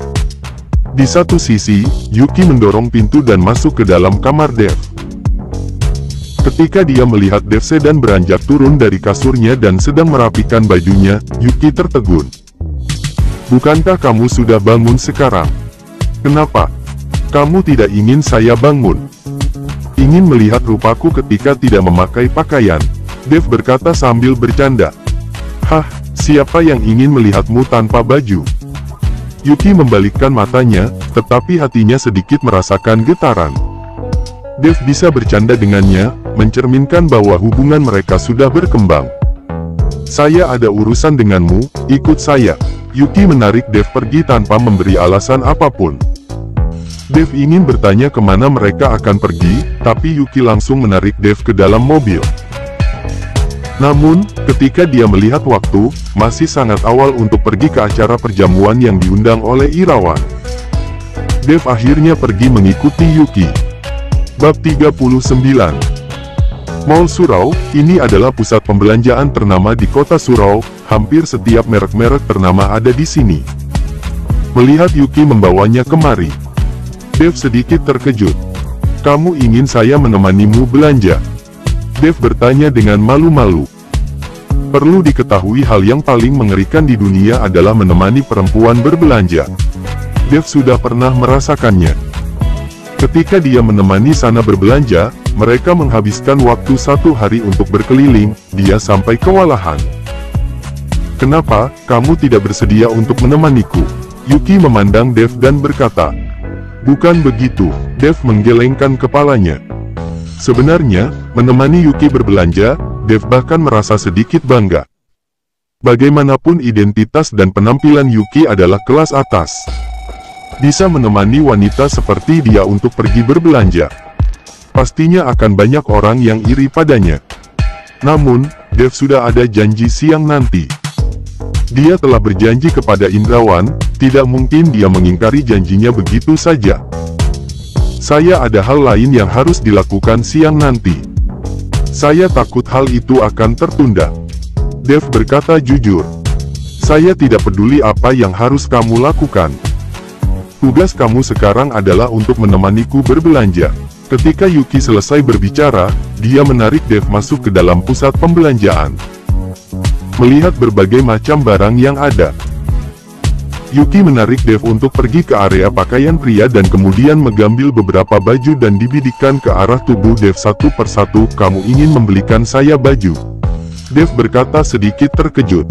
[SPEAKER 1] Di satu sisi, Yuki mendorong pintu dan masuk ke dalam kamar Dave. Ketika dia melihat Dave sedang beranjak turun dari kasurnya dan sedang merapikan bajunya, Yuki tertegun. Bukankah kamu sudah bangun sekarang? Kenapa? Kamu tidak ingin saya bangun? Ingin melihat rupaku ketika tidak memakai pakaian, Dave berkata sambil bercanda. Hah, siapa yang ingin melihatmu tanpa baju? Yuki membalikkan matanya, tetapi hatinya sedikit merasakan getaran. Dave bisa bercanda dengannya, mencerminkan bahwa hubungan mereka sudah berkembang. Saya ada urusan denganmu, ikut saya. Yuki menarik Dave pergi tanpa memberi alasan apapun. Dave ingin bertanya kemana mereka akan pergi, tapi Yuki langsung menarik Dave ke dalam mobil. Namun, ketika dia melihat waktu, masih sangat awal untuk pergi ke acara perjamuan yang diundang oleh Irawan. Dave akhirnya pergi mengikuti Yuki. Bab 39. Mall Surau, ini adalah pusat pembelanjaan ternama di kota Surau, hampir setiap merek-merek ternama ada di sini. Melihat Yuki membawanya kemari, Dave sedikit terkejut. Kamu ingin saya menemanimu belanja? Dave bertanya dengan malu-malu. Perlu diketahui hal yang paling mengerikan di dunia adalah menemani perempuan berbelanja. Dev sudah pernah merasakannya. Ketika dia menemani Sana berbelanja, mereka menghabiskan waktu 1 hari untuk berkeliling, dia sampai kewalahan. "Kenapa, kamu tidak bersedia untuk menemaniku?" Yuki memandang Dev dan berkata. "Bukan begitu," Dev menggelengkan kepalanya. Sebenarnya, menemani Yuki berbelanja, Dev bahkan merasa sedikit bangga. Bagaimanapun identitas dan penampilan Yuki adalah kelas atas. Bisa menemani wanita seperti dia untuk pergi berbelanja. Pastinya akan banyak orang yang iri padanya. Namun, Dev sudah ada janji siang nanti. Dia telah berjanji kepada Indrawan, tidak mungkin dia mengingkari janjinya begitu saja. "Saya ada hal lain yang harus dilakukan siang nanti. Saya takut hal itu akan tertunda." Dev berkata jujur. "Saya tidak peduli apa yang harus kamu lakukan. Tugas kamu sekarang adalah untuk menemaniku berbelanja." Ketika Yuki selesai berbicara, dia menarik Dev masuk ke dalam pusat pembelanjaan. Melihat berbagai macam barang yang ada, Yuki menarik Dev untuk pergi ke area pakaian pria dan kemudian mengambil beberapa baju dan dibidikkan ke arah tubuh Dev satu persatu. "Kamu ingin membelikan saya baju?" Dev berkata sedikit terkejut.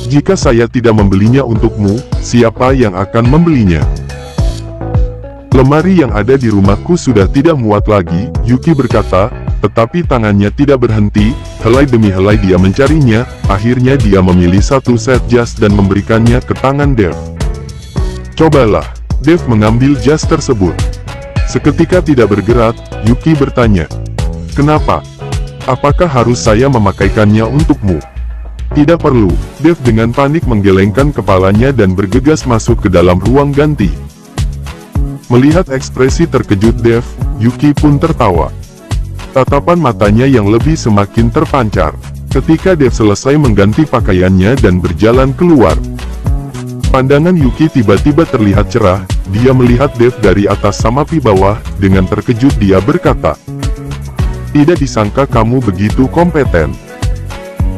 [SPEAKER 1] "Jika saya tidak membelinya untukmu, siapa yang akan membelinya?" "Lemari yang ada di rumahku sudah tidak muat lagi," Yuki berkata, tetapi tangannya tidak berhenti. Helai demi helai dia mencarinya. Akhirnya dia memilih satu set jas dan memberikannya ke tangan Dev. "Cobalah." Dev mengambil jas tersebut. Seketika tidak bergerak, Yuki bertanya, "Kenapa? Apakah harus saya memakaikannya untukmu?" "Tidak perlu." Dev dengan panik menggelengkan kepalanya dan bergegas masuk ke dalam ruang ganti. Melihat ekspresi terkejut Dev, Yuki pun tertawa. Tatapan matanya yang lebih semakin terpancar. Ketika Dev selesai mengganti pakaiannya dan berjalan keluar, pandangan Yuki tiba-tiba terlihat cerah. Dia melihat Dev dari atas sampai bawah. Dengan terkejut dia berkata, "Tidak disangka kamu begitu kompeten.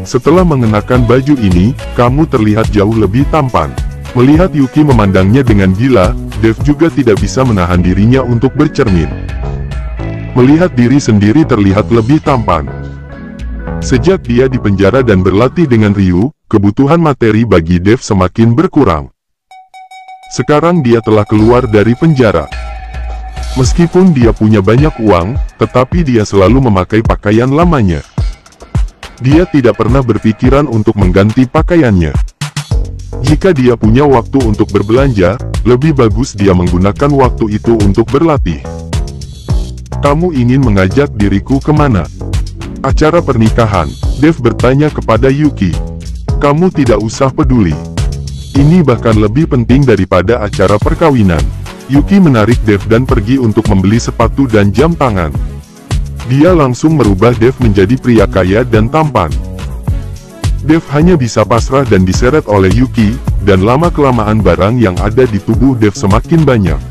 [SPEAKER 1] Setelah mengenakan baju ini, kamu terlihat jauh lebih tampan." Melihat Yuki memandangnya dengan gila, Dev juga tidak bisa menahan dirinya untuk bercermin. Melihat diri sendiri terlihat lebih tampan. Sejak dia di penjara dan berlatih dengan Ryu, kebutuhan materi bagi Dev semakin berkurang. Sekarang dia telah keluar dari penjara. Meskipun dia punya banyak uang, tetapi dia selalu memakai pakaian lamanya. Dia tidak pernah berpikiran untuk mengganti pakaiannya. Jika dia punya waktu untuk berbelanja, lebih bagus dia menggunakan waktu itu untuk berlatih. "Kamu ingin mengajak diriku kemana?" "Acara pernikahan," Dev bertanya kepada Yuki. "Kamu tidak usah peduli. Ini bahkan lebih penting daripada acara perkawinan." Yuki menarik Dev dan pergi untuk membeli sepatu dan jam tangan. Dia langsung merubah Dev menjadi pria kaya dan tampan. Dev hanya bisa pasrah dan diseret oleh Yuki, dan lama-kelamaan barang yang ada di tubuh Dev semakin banyak.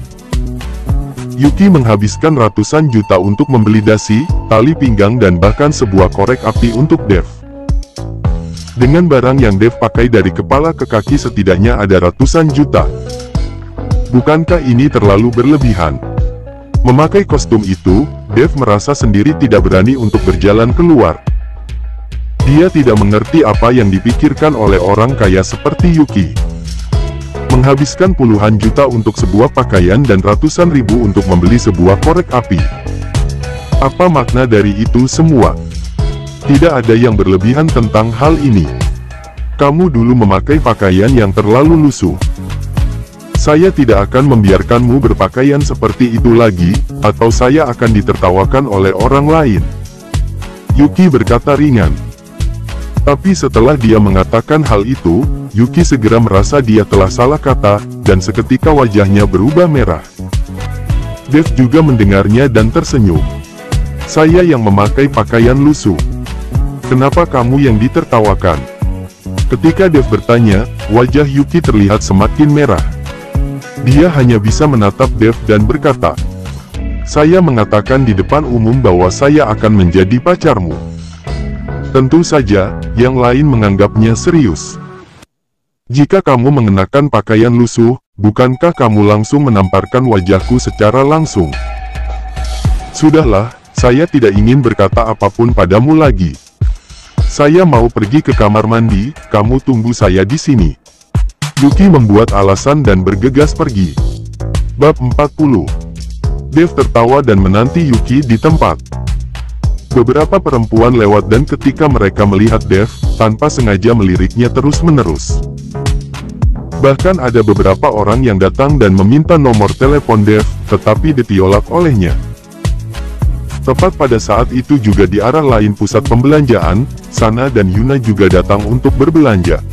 [SPEAKER 1] Yuki menghabiskan ratusan juta untuk membeli dasi, tali pinggang dan bahkan sebuah korek api untuk Dev. Dengan barang yang Dev pakai dari kepala ke kaki setidaknya ada ratusan juta. Bukankah ini terlalu berlebihan? Memakai kostum itu, Dev merasa sendiri tidak berani untuk berjalan keluar. Dia tidak mengerti apa yang dipikirkan oleh orang kaya seperti Yuki. Menghabiskan puluhan juta untuk sebuah pakaian dan ratusan ribu untuk membeli sebuah korek api. Apa makna dari itu semua? Tidak ada yang berlebihan tentang hal ini. Kamu dulu memakai pakaian yang terlalu lusuh. Saya tidak akan membiarkanmu berpakaian seperti itu lagi, atau saya akan ditertawakan oleh orang lain. Yuki berkata ringan. Tapi setelah dia mengatakan hal itu, Yuki segera merasa dia telah salah kata, dan seketika wajahnya berubah merah. Dev juga mendengarnya dan tersenyum. "Saya yang memakai pakaian lusuh. Kenapa kamu yang ditertawakan?" Ketika Dev bertanya, wajah Yuki terlihat semakin merah. Dia hanya bisa menatap Dev dan berkata, "Saya mengatakan di depan umum bahwa saya akan menjadi pacarmu. Tentu saja, yang lain menganggapnya serius. Jika kamu mengenakan pakaian lusuh, bukankah kamu langsung menamparkan wajahku secara langsung? Sudahlah, saya tidak ingin berkata apapun padamu lagi. Saya mau pergi ke kamar mandi, kamu tunggu saya di sini. Yuki membuat alasan dan bergegas pergi. Bab 40. Dev tertawa dan menanti Yuki di tempat. Beberapa perempuan lewat dan ketika mereka melihat Dev, tanpa sengaja meliriknya terus-menerus. Bahkan ada beberapa orang yang datang dan meminta nomor telepon Dev, tetapi ditolak olehnya. Tepat pada saat itu juga di arah lain pusat pembelanjaan, Sana dan Yuna juga datang untuk berbelanja.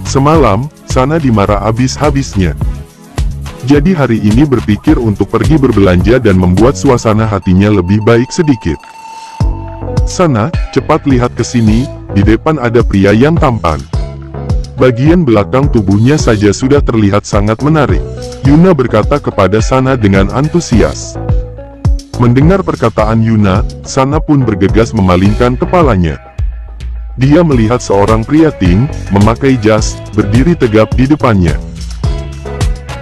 [SPEAKER 1] Semalam, Sana dimarah habis-habisnya. Jadi hari ini berpikir untuk pergi berbelanja dan membuat suasana hatinya lebih baik sedikit. Sana, cepat lihat ke sini, di depan ada pria yang tampan. Bagian belakang tubuhnya saja sudah terlihat sangat menarik. Yuna berkata kepada Sana dengan antusias. Mendengar perkataan Yuna, Sana pun bergegas memalingkan kepalanya. Dia melihat seorang pria tinggi, memakai jas, berdiri tegap di depannya.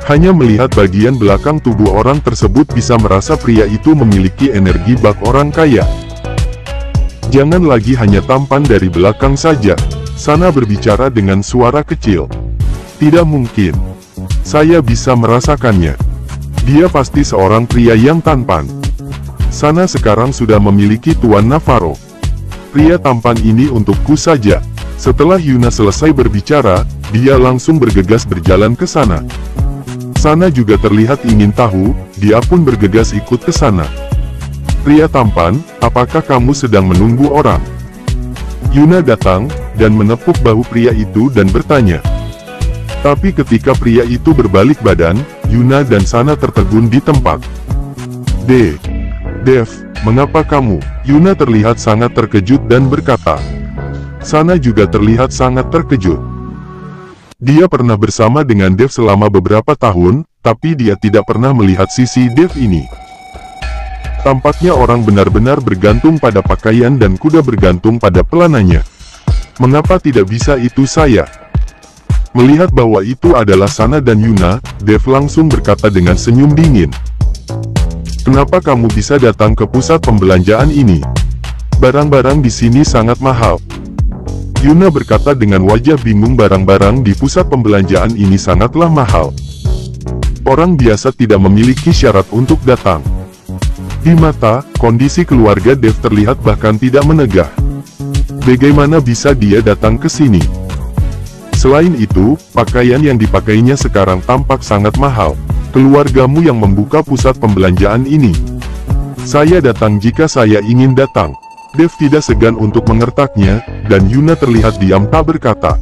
[SPEAKER 1] Hanya melihat bagian belakang tubuh orang tersebut bisa merasa pria itu memiliki energi bak orang kaya. Jangan lagi hanya tampan dari belakang saja. Sana berbicara dengan suara kecil. Tidak mungkin. Saya bisa merasakannya. Dia pasti seorang pria yang tampan. Sana sekarang sudah memiliki Tuan Navarro. Pria tampan ini untukku saja. Setelah Yuna selesai berbicara, dia langsung bergegas berjalan ke sana. Sana juga terlihat ingin tahu, dia pun bergegas ikut ke sana. Pria tampan, apakah kamu sedang menunggu orang? Yuna datang, dan menepuk bahu pria itu dan bertanya. Tapi ketika pria itu berbalik badan, Yuna dan Sana tertegun di tempat. Dev, mengapa kamu? Yuna terlihat sangat terkejut dan berkata. Sana juga terlihat sangat terkejut. Dia pernah bersama dengan Dev selama beberapa tahun, tapi dia tidak pernah melihat sisi Dev ini. Tampaknya orang benar-benar bergantung pada pakaian dan kuda bergantung pada pelananya. Mengapa tidak bisa itu saya? Melihat bahwa itu adalah Sana dan Yuna, Dev langsung berkata dengan senyum dingin. Kenapa kamu bisa datang ke pusat pembelanjaan ini? Barang-barang di sini sangat mahal. Yuna berkata dengan wajah bingung, barang-barang di pusat pembelanjaan ini sangatlah mahal. Orang biasa tidak memiliki syarat untuk datang. Di mata, kondisi keluarga Dev terlihat bahkan tidak menegah. Bagaimana bisa dia datang ke sini? Selain itu, pakaian yang dipakainya sekarang tampak sangat mahal. Keluargamu yang membuka pusat pembelanjaan ini. Saya datang jika saya ingin datang. Dev tidak segan untuk mengertaknya, dan Yuna terlihat diam tak berkata.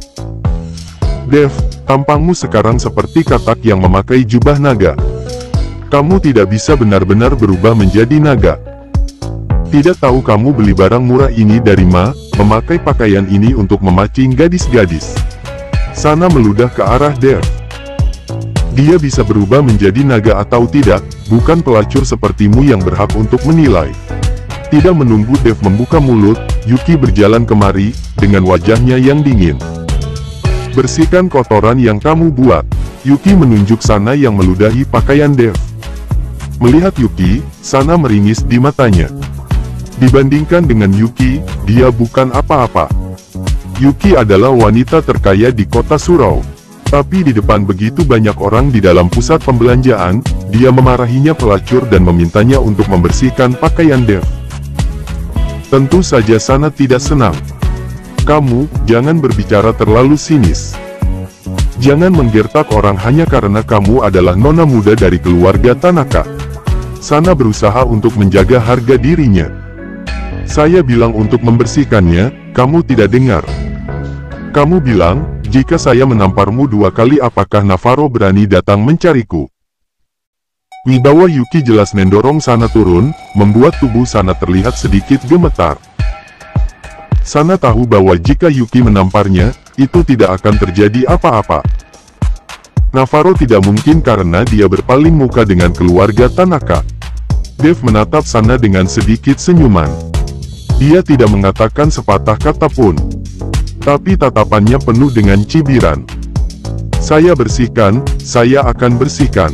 [SPEAKER 1] Dev, tampangmu sekarang seperti katak yang memakai jubah naga. Kamu tidak bisa benar-benar berubah menjadi naga. Tidak tahu kamu beli barang murah ini dari memakai pakaian ini untuk memancing gadis-gadis. Sana meludah ke arah Dev. Dia bisa berubah menjadi naga atau tidak, bukan pelacur sepertimu yang berhak untuk menilai. Tidak menunggu Dev membuka mulut, Yuki berjalan kemari, dengan wajahnya yang dingin. Bersihkan kotoran yang kamu buat. Yuki menunjuk Sana yang meludahi pakaian Dev. Melihat Yuki, Sana meringis di matanya. Dibandingkan dengan Yuki, dia bukan apa-apa. Yuki adalah wanita terkaya di kota Surau. Tapi di depan begitu banyak orang di dalam pusat pembelanjaan, dia memarahinya pelacur dan memintanya untuk membersihkan pakaian Dev. Tentu saja Sana tidak senang. Kamu, jangan berbicara terlalu sinis. Jangan menggertak orang hanya karena kamu adalah nona muda dari keluarga Tanaka. Sana berusaha untuk menjaga harga dirinya. Saya bilang untuk membersihkannya, kamu tidak dengar. Kamu bilang, jika saya menamparmu 2 kali apakah Navarro berani datang mencariku? Wibawa Yuki jelas mendorong Sana turun, membuat tubuh Sana terlihat sedikit gemetar. Sana tahu bahwa jika Yuki menamparnya, itu tidak akan terjadi apa-apa. Navarro tidak mungkin karena dia berpaling muka dengan keluarga Tanaka. Dev menatap Sana dengan sedikit senyuman. Dia tidak mengatakan sepatah kata pun. Tapi tatapannya penuh dengan cibiran. Saya bersihkan, saya akan bersihkan.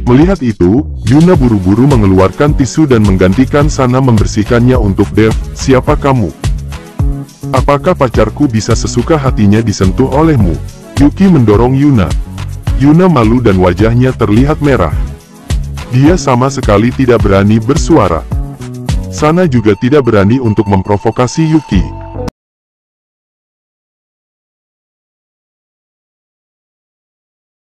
[SPEAKER 1] Melihat itu, Yuna buru-buru mengeluarkan tisu dan menggantikan Sana membersihkannya untuk Dev. Siapa kamu? Apakah pacarku bisa sesuka hatinya disentuh olehmu? Yuki mendorong Yuna. Yuna malu dan wajahnya terlihat merah. Dia sama sekali tidak berani bersuara. Sana juga tidak berani untuk memprovokasi Yuki.